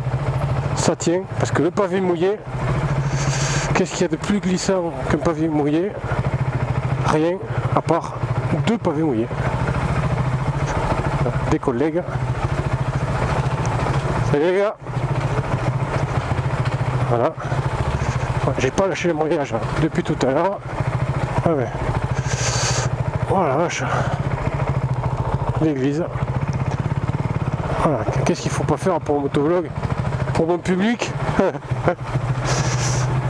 Ça tient, parce que le pavé mouillé, qu'est-ce qu'il y a de plus glissant qu'un pavé mouillé? Rien, à part 2 pavés mouillés. Des collègues. Salut les gars. Voilà. J'ai pas lâché le moyage depuis tout à l'heure. Ah ouais. Oh la vache. L'église. Voilà. Qu'est-ce qu'il faut pas faire pour un motovlog? Pour mon public.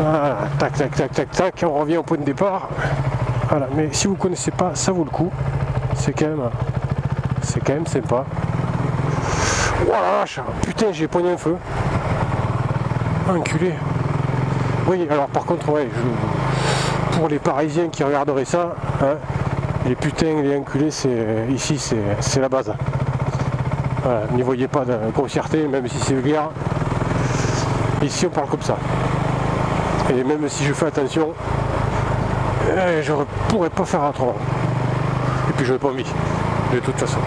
Voilà. Tac, tac, tac, tac, tac. On revient au point de départ. Voilà. Mais si vous connaissez pas, ça vaut le coup. C'est quand même sympa. Oh la vache. Putain, j'ai pogné un feu. Enculé. Oui, alors par contre, ouais, pour les Parisiens qui regarderaient ça, hein, les putains, les enculés, ici, c'est la base. Voilà, n'y voyez pas de grossièreté, même si c'est vulgaire. Ici, on parle comme ça. Et même si je fais attention, je ne pourrais pas faire autrement. Et puis, je n'ai pas envie, de toute façon.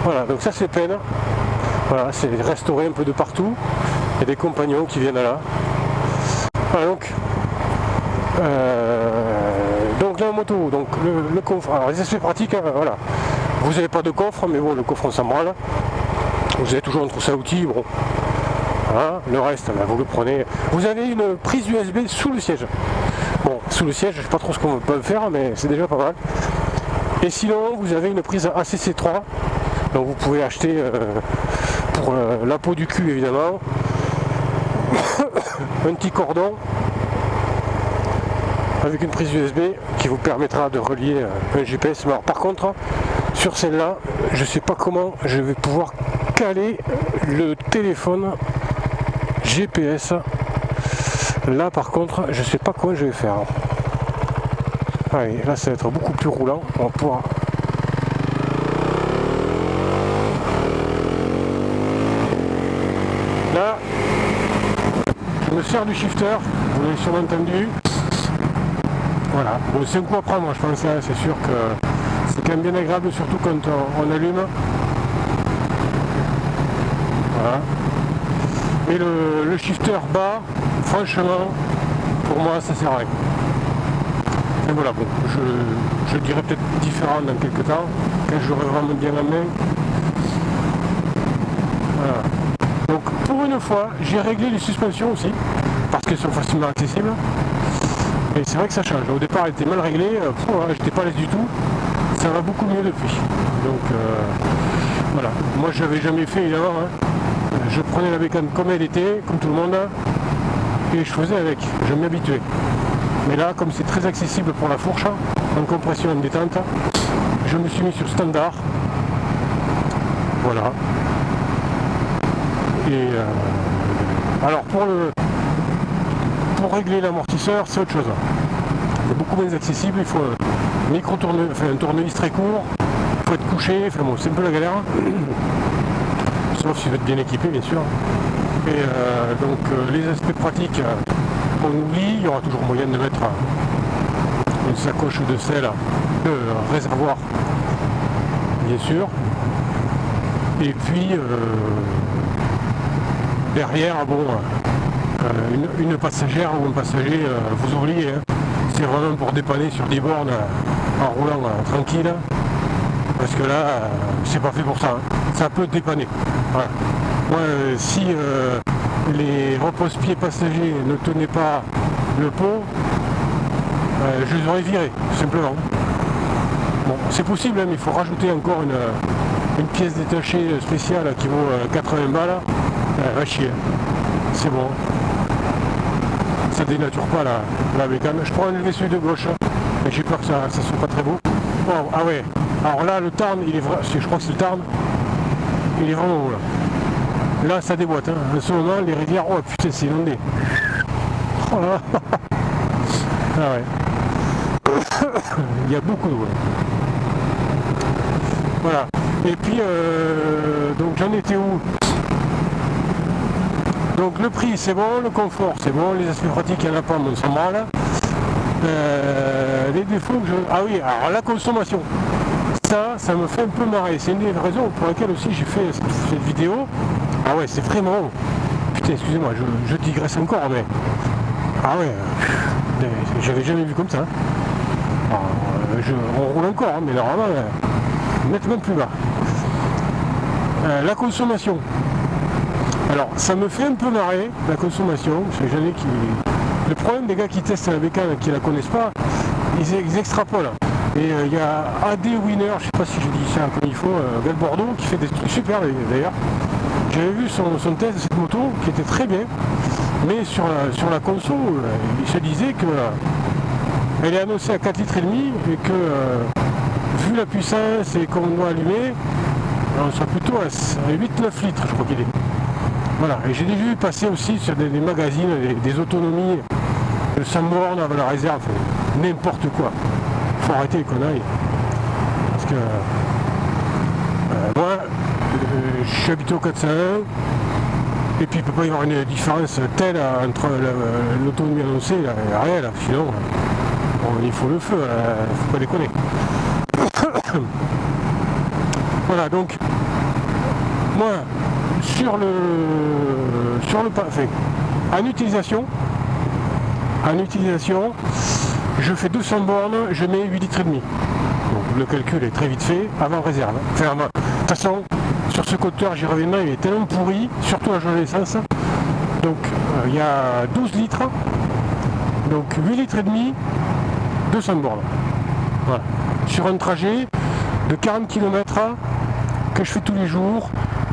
Voilà, donc ça, c'est peine. Voilà, c'est restauré un peu de partout. Il y a des compagnons qui viennent là. Voilà, donc la moto, donc le coffre, alors les aspects pratiques, hein, voilà, vous n'avez pas de coffre, mais bon, le coffre on s'en branle, vous avez toujours une trousse à outils, bon, voilà, le reste, là, vous le prenez, vous avez une prise USB sous le siège, bon, sous le siège, je ne sais pas trop ce qu'on peut faire, mais c'est déjà pas mal, et sinon, vous avez une prise ACC3, donc vous pouvez acheter pour la peau du cul, évidemment, un petit cordon avec une prise USB qui vous permettra de relier un GPS. Mais alors, par contre, sur celle-là, je ne sais pas comment je vais pouvoir caler le téléphone GPS. Là, par contre, je ne sais pas comment je vais faire. Allez, là, ça va être beaucoup plus roulant. On va pouvoir. Là, je me sers du shifter, vous l'avez sûrement entendu. Voilà, bon, c'est un coup à prendre, je pense, hein. C'est sûr que c'est quand même bien agréable, surtout quand on allume. Voilà. Mais le shifter bas, franchement, pour moi, ça sert à rien. Et voilà, bon, je dirais peut-être différent dans quelques temps, quand j'aurai vraiment bien la main. Voilà. Donc pour une fois, j'ai réglé les suspensions aussi, parce qu'elles sont facilement accessibles. Et c'est vrai que ça change. Au départ, elle était mal réglée, j'étais pas à l'aise du tout. Ça va beaucoup mieux depuis. Donc voilà. Moi, je n'avais jamais fait évidemment. Je prenais la bécane comme elle était, comme tout le monde, et je faisais avec. Je m'y habituais. Mais là, comme c'est très accessible pour la fourche, en compression, en détente, je me suis mis sur standard. Voilà. Et alors pour régler l'amortisseur, c'est autre chose. C'est beaucoup moins accessible, il faut un tournevis très court, il faut être couché, enfin bon, c'est un peu la galère. Sauf si vous êtes bien équipé, bien sûr. Et donc les aspects pratiques, on oublie, il y aura toujours moyen de mettre une sacoche de sel, de réservoir, bien sûr. Et puis derrière, bon, une passagère ou un passager, vous oubliez, c'est vraiment pour dépanner sur des bornes en roulant tranquille, parce que là, c'est pas fait pour ça. Ça peut dépanner. Voilà. Moi, si les repose-pieds passagers ne tenaient pas le pot, je les aurais virés, tout simplement. Bon, c'est possible, hein, mais il faut rajouter encore une pièce détachée spéciale qui vaut 80 balles. Va chier. C'est bon. Ça dénature pas la bécane. Je prends un celui de gauche, mais j'ai peur que ça soit pas très beau. Oh, ah ouais. Alors là, le Tarn, il est vrai. Je crois que c'est le Tarn. Il est vraiment beau là. Là, ça déboîte. Hein. En ce moment, les rivières. Oh putain, c'est inondé. Oh là. Ah ouais. Il y a beaucoup d'eau. Voilà. Et puis, donc j'en étais où? Donc le prix c'est bon, le confort c'est bon, les aspects pratiques il n'y en a pas, mais on s'en branle. Les défauts que je... Ah oui, alors la consommation. Ça me fait un peu marrer. C'est une des raisons pour lesquelles aussi j'ai fait cette vidéo. Ah ouais, c'est vraiment... Putain, excusez-moi, je digresse encore, mais... Ah ouais, j'avais jamais vu comme ça. Alors, on roule encore, hein, mais normalement, nettement plus bas. La consommation. Alors, ça me fait un peu marrer, la consommation, parce que j'en ai qui... Le problème des gars qui testent la bécane, qui la connaissent pas, ils extrapolent. Et il y a AD Winner, je sais pas si je dis ça comme il faut, gars de Bordeaux, qui fait des trucs super d'ailleurs. J'avais vu son test de cette moto, qui était très bien, mais sur la conso, il se disait que elle est annoncée à 4,5 litres et que, vu la puissance et qu'on doit allumer, on sera plutôt à 8-9 litres, je crois qu'il est. Voilà, et j'ai déjà vu passer aussi sur des magazines, des autonomies de 100 bornes avec la réserve, n'importe quoi. Faut arrêter les conneries. Parce que moi, je suis habitué au 401, et puis il ne peut pas y avoir une différence telle entre l'autonomie annoncée et la réelle, sinon il faut le feu, il ne faut pas déconner. Voilà, donc moi sur le enfin, en utilisation, je fais 200 bornes, je mets 8 litres et demi. Donc le calcul est très vite fait, avant réserve. Enfin, de toute façon, sur ce compteur, j'y reviendrai, il est tellement pourri, surtout à journée d'essence. Donc il y a 12 litres, donc 8 litres et demi, 200 bornes. Voilà. Sur un trajet de 40 km que je fais tous les jours,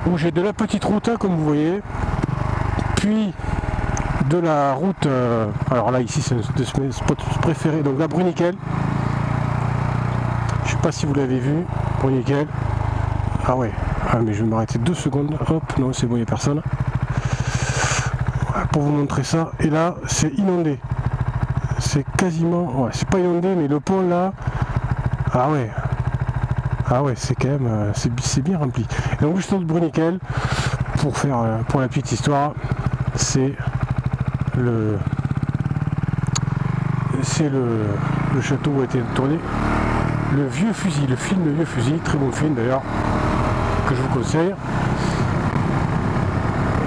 où j'ai de la petite route, comme vous voyez, puis de la route, alors là ici c'est un de mes spots préférés, donc la Bruniquel. Je sais pas si vous l'avez vu, Bruniquel. Ah ouais, ah mais je vais m'arrêter 2 secondes, hop, non c'est bon, il n'y a personne. Voilà, pour vous montrer ça, et là c'est inondé. C'est quasiment, ouais, c'est pas inondé, mais le pont là, ah ouais. Ah ouais, c'est quand même, c'est bien rempli. Et donc juste de Bruniquel, pour la petite histoire, c'est le château où a été tourné le Vieux Fusil, le film Le Vieux Fusil, très bon film d'ailleurs, que je vous conseille.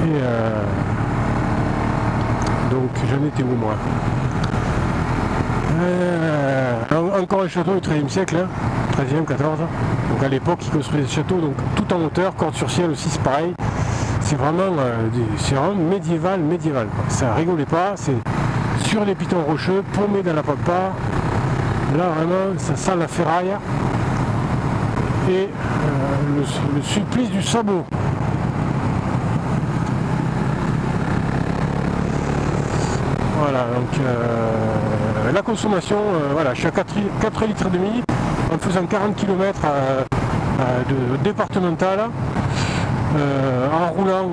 Et donc j'en étais où moi? Encore un château du XIIIe siècle, hein, 13e, 14. Donc à l'époque, ils construisaient ce château donc, tout en hauteur, corde sur ciel aussi, c'est pareil. C'est vraiment médiéval. Quoi. Ça rigolait pas, c'est sur des pitons rocheux, paumé dans la pampa. Là, vraiment, ça sent la ferraille. Et le supplice du sabot. Voilà, donc la consommation, voilà, je suis à 4 litres et demi en faisant 40 km de départemental. En roulant,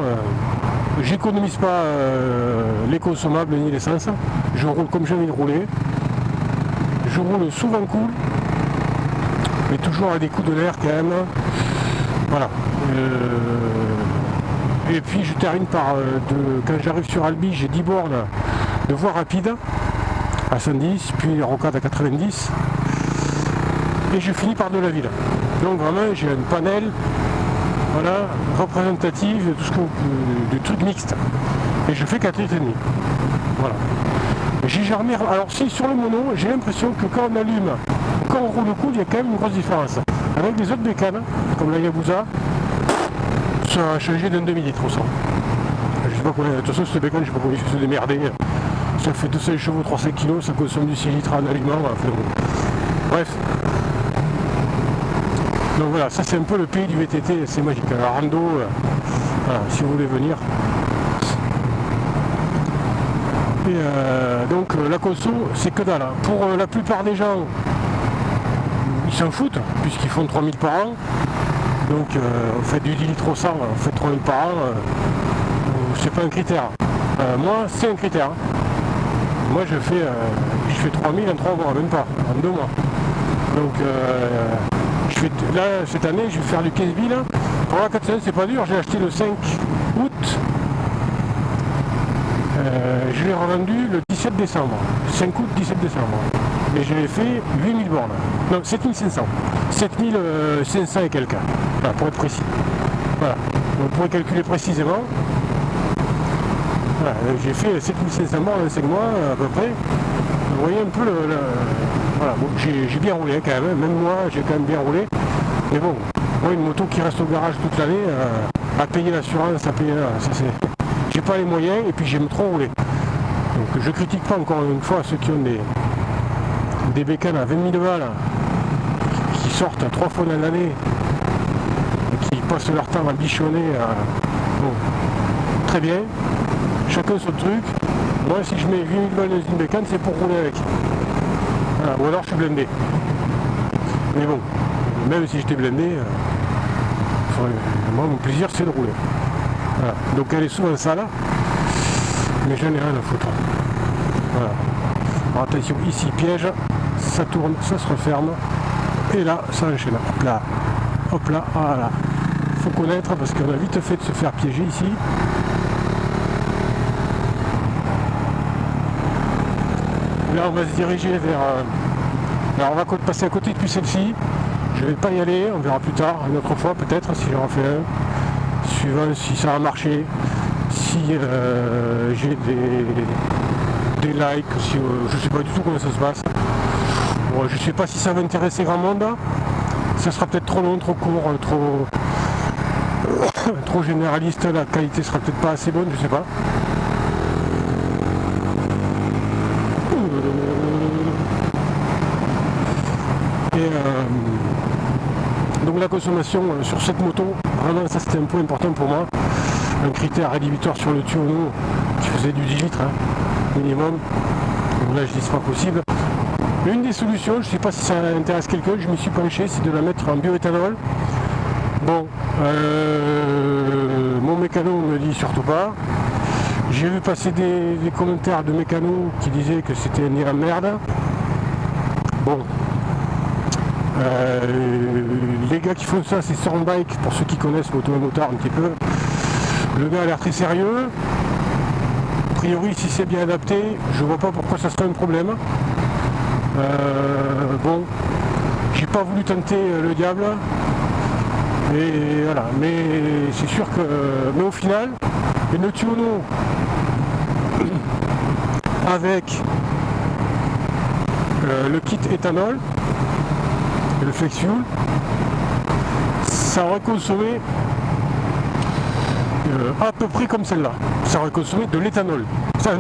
j'économise pas les consommables ni l'essence. Je roule comme j'ai envie de rouler. Je roule souvent cool, mais toujours avec des coups de l'air quand même. Voilà. Et puis je termine par, quand j'arrive sur Albi, j'ai 10 bornes de voie rapide à 110, puis rocade à 90, et je finis par de la ville. Donc vraiment j'ai un panel, voilà, représentatif de tout ce que de trucs mixtes. Et je fais 4 litres et demi. Voilà. J'ai jamais. Alors si sur le mono, j'ai l'impression que quand on allume, quand on roule cool, il y a quand même une grosse différence. Avec les autres bécanes, comme la Yabusa, ça a changé d'un demi-litre au 100. Je sais pas combien. De toute façon, cette bécane, je sais pas comment ils se démerder. Ça fait 200 chevaux, 300 kg, ça consomme du 6 litres en aliment. Enfin, bref. Donc voilà, ça c'est un peu le pays du VTT, c'est magique. Alors rando, voilà, si vous voulez venir. Et donc la conso, c'est que dalle. Pour la plupart des gens, ils s'en foutent, puisqu'ils font 3000 par an. Donc vous faites du 10 litres au 100, vous faites 3000 par an, c'est pas un critère. Moi, c'est un critère. Moi, je fais 3000 en 3 mois, même pas, en 2 mois. Donc là, cette année, je vais faire du 15 000. Pour la 400, c'est pas dur, j'ai acheté le 5 août. Je l'ai revendu le 17 décembre, 5 août, 17 décembre. Et j'avais fait 8000 bornes. Non, 7500. 7500 et quelques. Voilà, pour être précis. Voilà. Donc, pour calculer précisément. Voilà, j'ai fait 7500 bornes en 5 mois à peu près. Vous voyez un peu voilà, bon, j'ai bien roulé quand même. Même moi, j'ai quand même bien roulé. Mais bon, moi, une moto qui reste au garage toute l'année, à payer l'assurance, à payer... Ça, c'est... J'ai pas les moyens et puis j'aime trop rouler. Donc je critique pas encore une fois ceux qui ont des bécanes à 20 000 balles qui sortent 3 fois dans l'année et qui passent leur temps à bichonner. Bon, très bien, chacun son truc. Moi si je mets 8 000 balles dans une bécane, c'est pour rouler avec. Voilà. Ou alors je suis blindé. Mais bon, même si j'étais blindé, moi mon plaisir c'est de rouler. Voilà. Donc elle est souvent sale, mais j'en ai rien à foutre. Voilà. Alors attention, ici piège, ça tourne, ça se referme, et là, ça enchaîne. Hop là, voilà. Faut connaître parce qu'on a vite fait de se faire piéger ici. Là on va se diriger vers... Alors on va passer à côté depuis celle-ci. Je vais pas y aller, on verra plus tard, une autre fois peut-être, si j'en refais un. Suivant si ça a marché, si j'ai des likes, si, je sais pas du tout comment ça se passe. Bon, je sais pas si ça va intéresser grand monde. Ça sera peut-être trop long, trop court, trop généraliste, la qualité sera peut-être pas assez bonne, je sais pas. Et donc la consommation sur cette moto, vraiment ça c'était un point important pour moi. Un critère rédhibitoire sur le Tuono qui faisait du 10 litres minimum. Donc là je dis c'est pas possible. Une des solutions, je sais pas si ça intéresse quelqu'un, je m'y suis penché, c'est de la mettre en bioéthanol. Bon, mon mécano me dit surtout pas. J'ai vu passer des commentaires de mécanos qui disaient que c'était une merde. Bon. Les gars qui font ça, c'est Soundbike, pour ceux qui connaissent Motomotard un petit peu. Le gars a l'air très sérieux. A priori, si c'est bien adapté, je vois pas pourquoi ça serait un problème. Bon, j'ai pas voulu tenter le diable. Et voilà, mais c'est sûr que... Mais au final, une Tuono avec le kit éthanol, le flex fuel, ça aurait consommé à peu près comme celle-là. Ça aurait consommé de l'éthanol.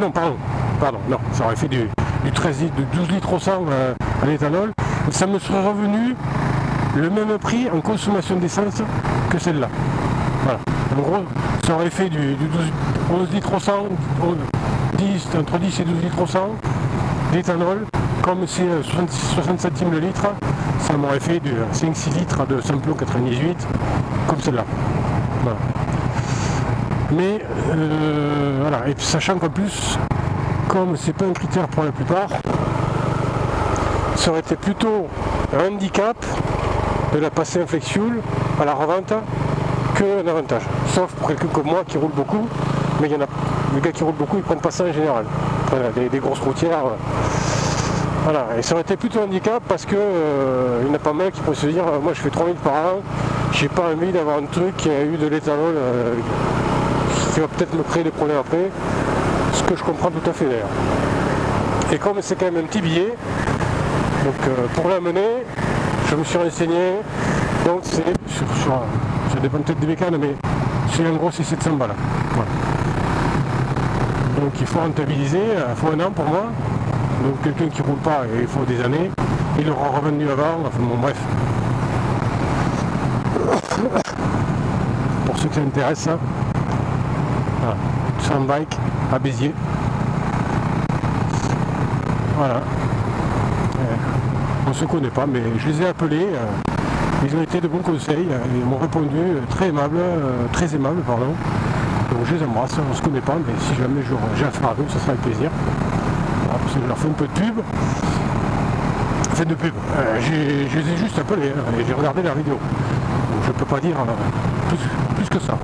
Non, non, ça aurait fait du 13 litres, de 12 litres au 100 à l'éthanol. Ça me serait revenu le même prix en consommation d'essence que celle-là. Voilà. En gros, ça aurait fait du 11 litres au 100, entre 10 et 12 litres au 100 d'éthanol. Comme c'est 60 centimes le litre, ça m'aurait fait du 5-6 litres de samplon 98, comme celle-là. Voilà. Mais voilà, et sachant qu'en plus, comme c'est pas un critère pour la plupart, ça aurait été plutôt un handicap de la passer en flex fuel à la revente qu'un avantage. Sauf pour quelqu'un comme moi qui roule beaucoup, mais il y en a les gars qui roulent beaucoup, ils prennent pas ça en général. Des grosses routières. Voilà, et ça aurait été plutôt un handicap parce que il y en a pas mal qui pourraient se dire moi je fais 3000 par an, j'ai pas envie d'avoir un truc qui a eu de l'éthanol qui va peut-être me créer des problèmes après, ce que je comprends tout à fait d'ailleurs. Et comme c'est quand même un petit billet, donc pour l'amener, je me suis renseigné, donc c'est ça dépend peut-être des mécanes, mais c'est en gros c'est 700 balles. Voilà. Donc il faut rentabiliser, il faut un an pour moi. Donc quelqu'un qui roule pas, il faut des années, il aura revenu avant, enfin bon bref. Pour ceux qui s'intéressent, hein. Voilà. Sans bike à Béziers. Voilà. On ne se connaît pas, mais je les ai appelés, ils ont été de bons conseils, ils m'ont répondu très aimable, pardon. Donc je les embrasse, on ne se connaît pas, mais si jamais j'ai affaire à eux, ça sera avec plaisir. Parce que je leur fais un peu de pub. Enfin de pub. Je les ai juste appelés et j'ai regardé la vidéo. Donc je peux pas dire plus que ça.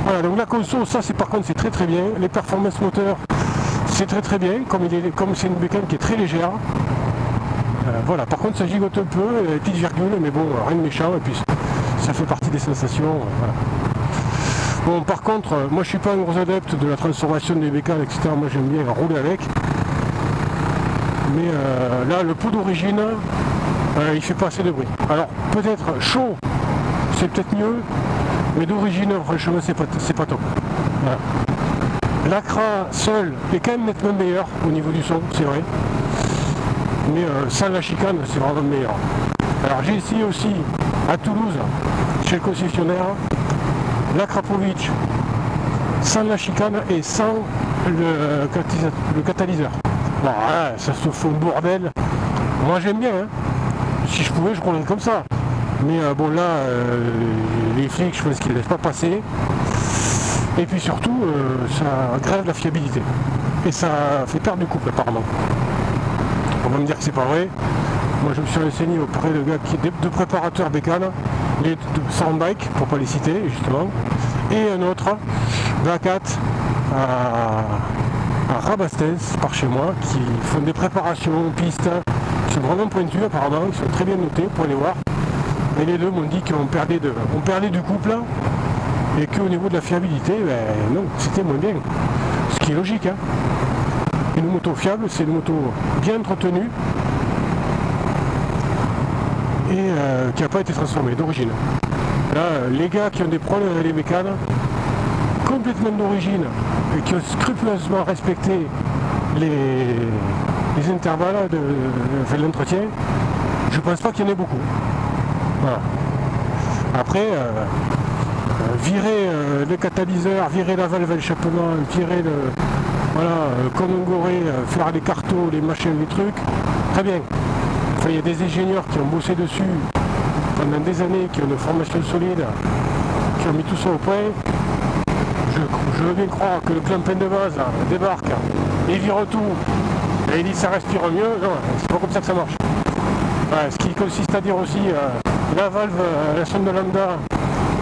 Voilà, donc la conso, ça c'est par contre c'est très très bien. Les performances moteurs, c'est très très bien, comme c'est une bécane qui est très légère. Voilà, par contre ça gigote un peu, les petites virgules, mais bon, rien de méchant, et puis ça fait partie des sensations. Voilà. Bon, par contre, moi je suis pas un gros adepte de la transformation des bécanes, etc. Moi j'aime bien rouler avec. Mais là, le pot d'origine, il fait pas assez de bruit. Alors, peut-être chaud, c'est peut-être mieux, mais d'origine, franchement, c'est pas top. Voilà. L'Acra seul est quand même nettement meilleur au niveau du son, c'est vrai. Mais sans la chicane, c'est vraiment meilleur. Alors, j'ai essayé aussi à Toulouse, chez le concessionnaire, l'Akrapovic sans la chicane et sans le catalyseur. Bon, hein, ça se fait un bordel. Moi j'aime bien, hein. Si je pouvais je roulerais comme ça. Mais bon là, les flics je pense qu'ils ne laissent pas passer. Et puis surtout, ça grève la fiabilité. Et ça fait perdre du couple apparemment. On va me dire que c'est pas vrai. Moi je me suis renseigné auprès de gars de préparateurs bécanes, les Soundbike, pour pas les citer justement, et un autre, Vacat à Rabastens par chez moi, qui font des préparations pistes, qui sont vraiment pointues apparemment, qui sont très bien notés pour les voir. Et les deux m'ont dit qu'on perdait du couple et qu'au niveau de la fiabilité, ben, non, c'était moins bien. Ce qui est logique, hein. Une moto fiable, c'est une moto bien entretenue et qui n'a pas été transformée d'origine. Là, les gars qui ont des problèmes avec les mécanes, complètement d'origine, et qui ont scrupuleusement respecté les intervalles de l'entretien, je pense pas qu'il y en ait beaucoup. Voilà. Après, virer le catalyseur, virer la valve d'échappement, virer comme un goré, faire les cartos, les machins, les trucs, très bien. Enfin, il y a des ingénieurs qui ont bossé dessus pendant des années, qui ont une formation solide, qui ont mis tout ça au point. Je veux bien croire que le clampin de base débarque, il vire tout, et il dit ça respire mieux. Non, c'est pas comme ça que ça marche. Ouais, ce qui consiste à dire aussi, la valve, la sonde de lambda,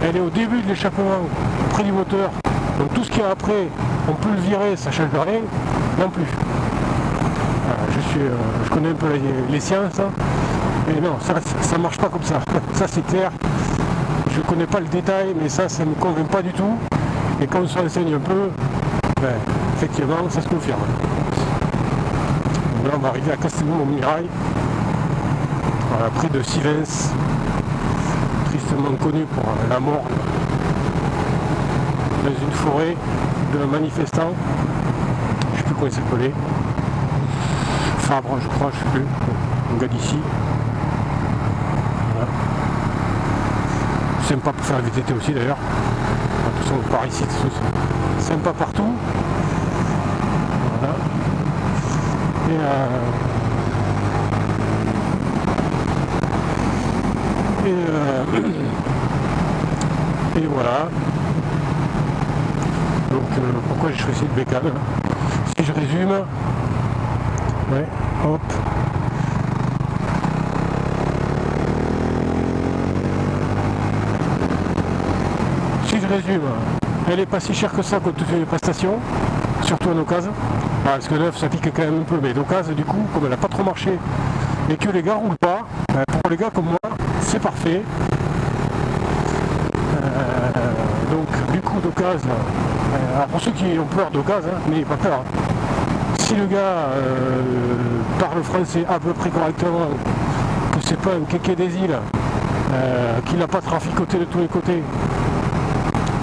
elle est au début de l'échappement, près du moteur. Donc tout ce qu'il y a après, on peut le virer, ça ne change rien, non plus. Je connais un peu les sciences, mais non, ça ne marche pas comme ça. Ça c'est clair. Je ne connais pas le détail, mais ça ne me convainc pas du tout. Et quand on se renseigne un peu, effectivement, ça se confirme. là on va arriver à Castelnau-Montmirail, près de Sivens, tristement connu pour la mort dans une forêt d'un manifestant, je ne sais plus comment il s'appelait, Fabre je crois, je ne sais plus, un gars d'ici. Voilà. Sympa pour faire la VTT aussi d'ailleurs. De toute façon par ici c'est sympa partout. Voilà. Et voilà. Donc pourquoi j'ai choisi le bécane? Si je résume, ouais, hop. Si je résume, elle est pas si chère que ça compte tenu des prestations, surtout en occasion. Parce que neuf ça pique quand même un peu, mais d'occasion du coup, comme elle n'a pas trop marché et que les gars roulent pas, pour les gars comme moi, c'est parfait. Donc du coup d'occasion, alors pour ceux qui ont peur d'occasion, n'ayez pas peur. Si le gars parle français à peu près correctement, que c'est pas un kéké des îles, qu'il n'a pas traficoté de tous les côtés,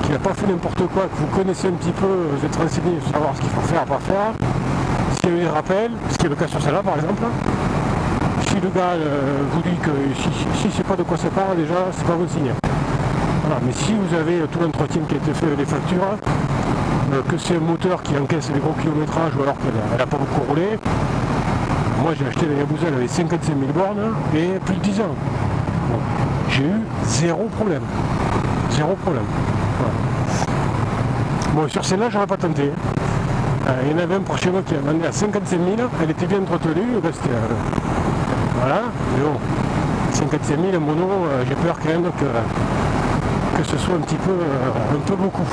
qu'il n'a pas fait n'importe quoi, que vous connaissez un petit peu, vous êtes renseigné sur savoir ce qu'il faut faire, pas faire, s'il y a eu des rappels, ce qui est le cas sur celle-là par exemple, si le gars vous dit que si c'est pas de quoi ça parle, déjà c'est pas bon signe. Voilà, mais si vous avez tout l'entretien qui a été fait, les factures, que c'est un moteur qui encaisse les gros kilométrages ou alors qu'elle n'a pas beaucoup roulé, moi j'ai acheté la Yabusa, elle avait 55 000 bornes et plus de 10 ans. Bon, j'ai eu zéro problème. Zéro problème. Voilà. Bon, sur celle-là, j'aurais pas tenté. Il y en avait un proche chez moi qui a vendu à 55 000, elle était bien entretenue, voilà, mais bon, 55 000 mono, j'ai peur quand même que ce soit un peu beaucoup.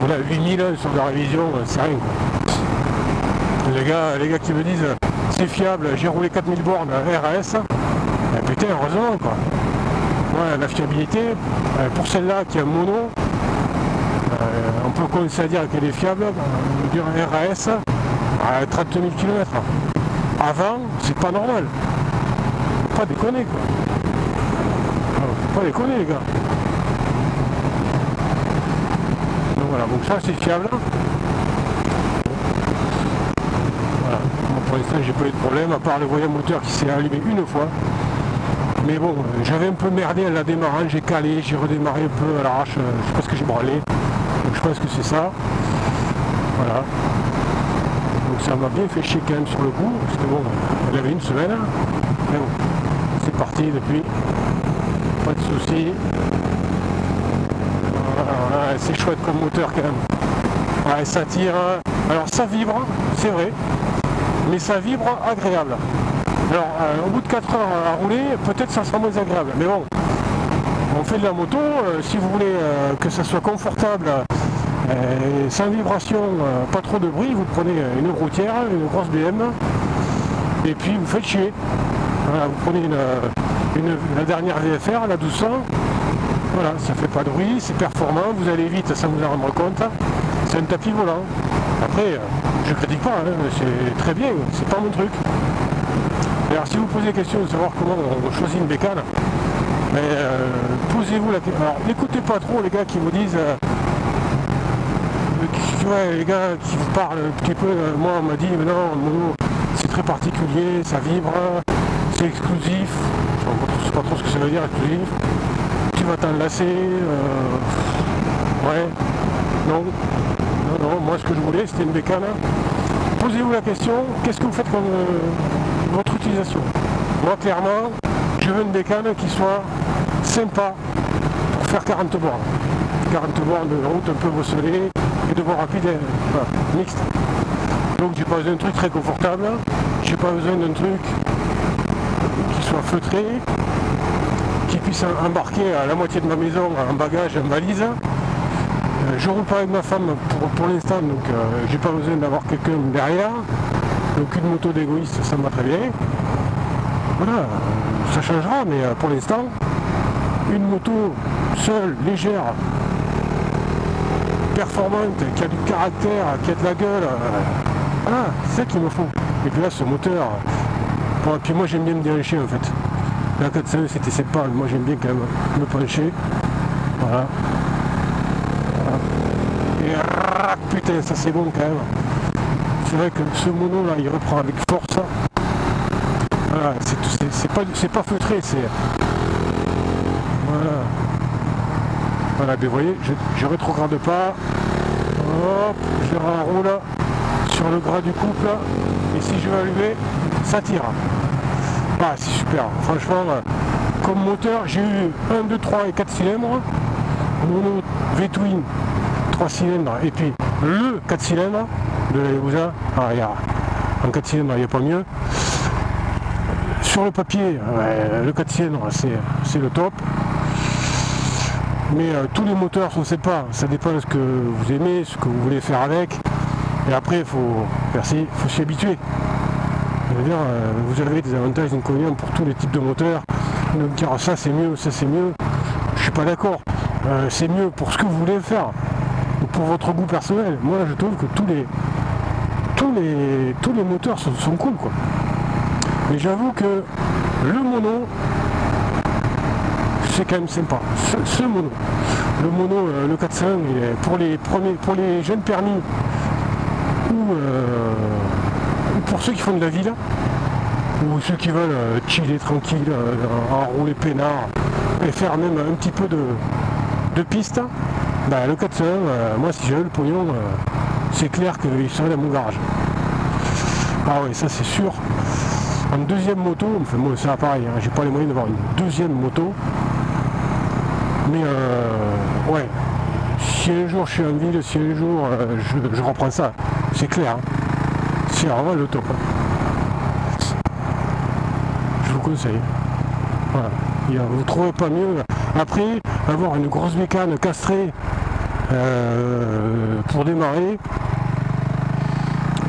Voilà. 8 000 sur la révision, c'est rien quoi. Les gars qui me disent c'est fiable, j'ai roulé 4000 bornes RAS, putain heureusement quoi. Ouais, la fiabilité, pour celle-là qui est un mono, on peut commencer à dire qu'elle est fiable, on va dire RAS à 30 000 km. Avant, c'est pas normal. Faut pas déconner quoi. Faut pas déconner les gars. Donc voilà, donc ça c'est fiable. Voilà. Bon, pour l'instant j'ai pas eu de problème, à part le voyant moteur qui s'est allumé une fois. Mais bon, j'avais un peu merdé en la démarrant, j'ai calé, j'ai redémarré un peu à l'arrache, je sais pas ce que j'ai branlé. Donc je pense que c'est ça. Voilà. Donc ça m'a bien fait chier quand même sur le coup, parce que bon, elle avait une semaine. Mais bon, c'est parti depuis. Pas de soucis. Voilà, c'est chouette comme moteur quand même. Ouais, ça tire. Alors ça vibre, c'est vrai, mais ça vibre agréable. Alors au bout de 4 heures à rouler, peut-être ça sera moins agréable. Mais bon, on fait de la moto, si vous voulez que ça soit confortable, sans vibration, pas trop de bruit, vous prenez une routière, une grosse BM, et puis vous faites chier. Voilà, vous prenez la dernière VFR, la 1200, voilà, ça fait pas de bruit, c'est performant, vous allez vite sans vous en rendre compte, c'est un tapis volant. Après, je critique pas, hein, c'est très bien, c'est pas mon truc. Alors si vous posez la question de savoir comment on choisit une bécane, posez-vous la question. Alors n'écoutez pas trop les gars qui vous disent, ouais, les gars qui vous parlent un petit peu, moi on m'a dit mais non, c'est très particulier, ça vibre, c'est exclusif, je sais pas trop ce que ça veut dire exclusif, tu vas t'enlacer, ouais, non, moi ce que je voulais c'était une bécane. Posez-vous la question, qu'est-ce que vous faites comme votre utilisation? Moi clairement, je veux une bécane qui soit sympa pour faire 40 bornes. 40 bornes de route un peu bosselée et de voie rapide, voilà, mixte. Donc j'ai pas besoin d'un truc très confortable, j'ai pas besoin d'un truc qui soit feutré, qui puisse embarquer à la moitié de ma maison en bagage, en valise. Je roule pas avec ma femme pour l'instant, donc j'ai pas besoin d'avoir quelqu'un derrière. Donc une moto d'égoïste, ça me va très bien. Voilà, ça changera, mais pour l'instant, une moto seule, légère, performante, qui a du caractère, qui a de la gueule, voilà, c'est ça qu'il me faut. Et puis là, ce moteur, bon, et puis moi j'aime bien me déhancher en fait. La 401 c'était sympa, moi j'aime bien quand même me pencher. Voilà. Et putain, ça c'est bon quand même. C'est vrai que ce mono là, il reprend avec force. Voilà, c'est pas feutré, c'est... Voilà. Voilà, mais vous voyez, je rétrograde pas. Hop, je renroule sur le gras du couple. Et si je veux allumer, ça tire. Ah, c'est super. Franchement, comme moteur, j'ai eu 1, 2, 3 et 4 cylindres. Mono V-Twin 3 cylindres. Et puis le 4 cylindres de la Yabusa. Ah, regarde. En 4 cylindres, il n'y a pas mieux. Sur le papier, le 4 cylindres, c'est le top. Mais tous les moteurs sont sympas, ça dépend de ce que vous aimez, ce que vous voulez faire avec. Et après, il faut s'y habituer. Je veux dire, vous avez des avantages et des inconvénients pour tous les types de moteurs. Donc dire ça c'est mieux, ça c'est mieux, je suis pas d'accord. C'est mieux pour ce que vous voulez faire, ou pour votre goût personnel. Moi je trouve que tous les moteurs sont cool quoi. Mais j'avoue que le mono, c'est quand même sympa. Ce mono. Le mono, le 401, pour les jeunes permis ou pour ceux qui font de la ville, ou ceux qui veulent chiller tranquille, enrouler peinard, et faire même un petit peu de piste, bah, le 401, moi si j'avais le pognon, c'est clair qu'il serait dans mon garage. Ah oui, ça c'est sûr. En deuxième moto, enfin moi c'est pareil, hein, j'ai pas les moyens d'avoir une deuxième moto. Mais ouais, si un jour je suis en ville, si un jour je reprends ça, c'est clair. Hein. C'est vraiment le top. Hein. Je vous conseille. Voilà. Vous ne trouvez pas mieux. Après, avoir une grosse bécane castrée pour démarrer,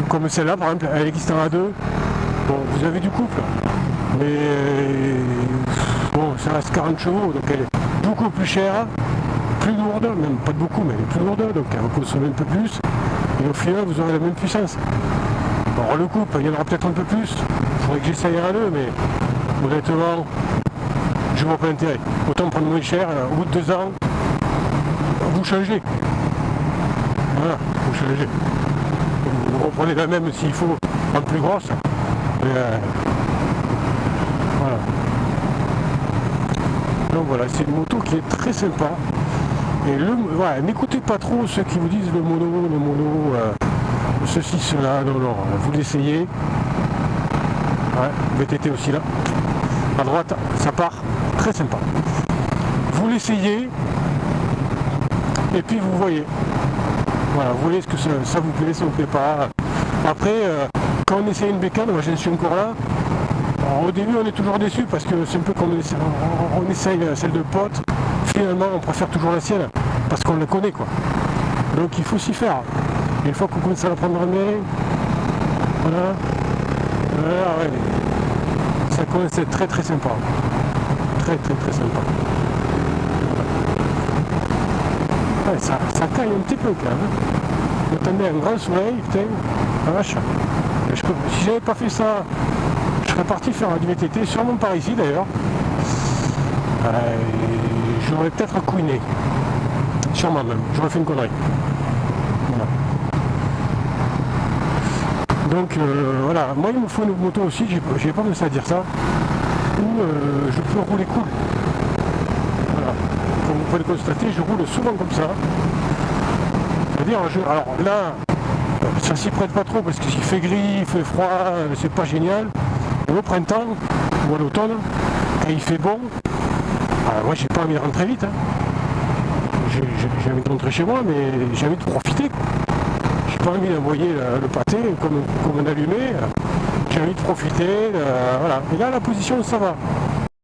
comme celle-là par exemple, elle existe en A2. Bon, vous avez du couple, mais bon, ça reste 40 chevaux, donc elle est beaucoup plus chère, plus lourde, même pas de beaucoup, mais elle est plus lourde, donc elle va consommer un peu plus, et au final vous aurez la même puissance. Alors le couple, il y en aura peut-être un peu plus, il faudrait que j'essaye un deux, mais honnêtement, je vois pas l'intérêt. Autant prendre moins cher, au bout de 2 ans, vous changez. Voilà, vous changez. Vous reprenez la même s'il faut, en plus grosse. Voilà. Donc voilà, c'est une moto qui est très sympa. Et voilà, n'écoutez pas trop ceux qui vous disent le mono, ceci, cela, non, vous l'essayez. Ouais, VTT aussi là. À droite, ça part très sympa. Vous l'essayez et puis vous voyez. Voilà, vous voyez ce que ça vous plaît, ça vous plaît pas. Après, quand on essaye une bécane, moi j'en suis encore là. Alors, au début on est toujours déçu parce que c'est un peu comme on essaye celle de pote. Finalement on préfère toujours la sienne parce qu'on la connaît quoi. Donc il faut s'y faire. Et une fois qu'on commence à la prendre en main, voilà, ouais, ça commence à être très très sympa. Très très très sympa. Ouais, ça caille un petit peu quand même. On attendait un grand soleil, putain, la vache. Si j'avais pas fait ça, je serais parti faire du VTT, sûrement par ici d'ailleurs. J'aurais peut-être couiné. Sûrement même, j'aurais fait une connerie. Voilà. Donc voilà, moi il me faut une moto aussi, j'ai pas pensé à dire ça, où je peux rouler cool. Voilà. Comme vous pouvez le constater, je roule souvent comme ça. C'est-à-dire, alors là, ça s'y prête pas trop parce qu'il fait gris, il fait froid, c'est pas génial. Et au printemps ou à l'automne, quand il fait bon, moi j'ai pas envie de rentrer vite. Hein. J'ai envie de rentrer chez moi, mais j'ai envie de profiter. J'ai pas envie d'envoyer le pâté comme un allumé. J'ai envie de profiter, voilà. Et là la position ça va.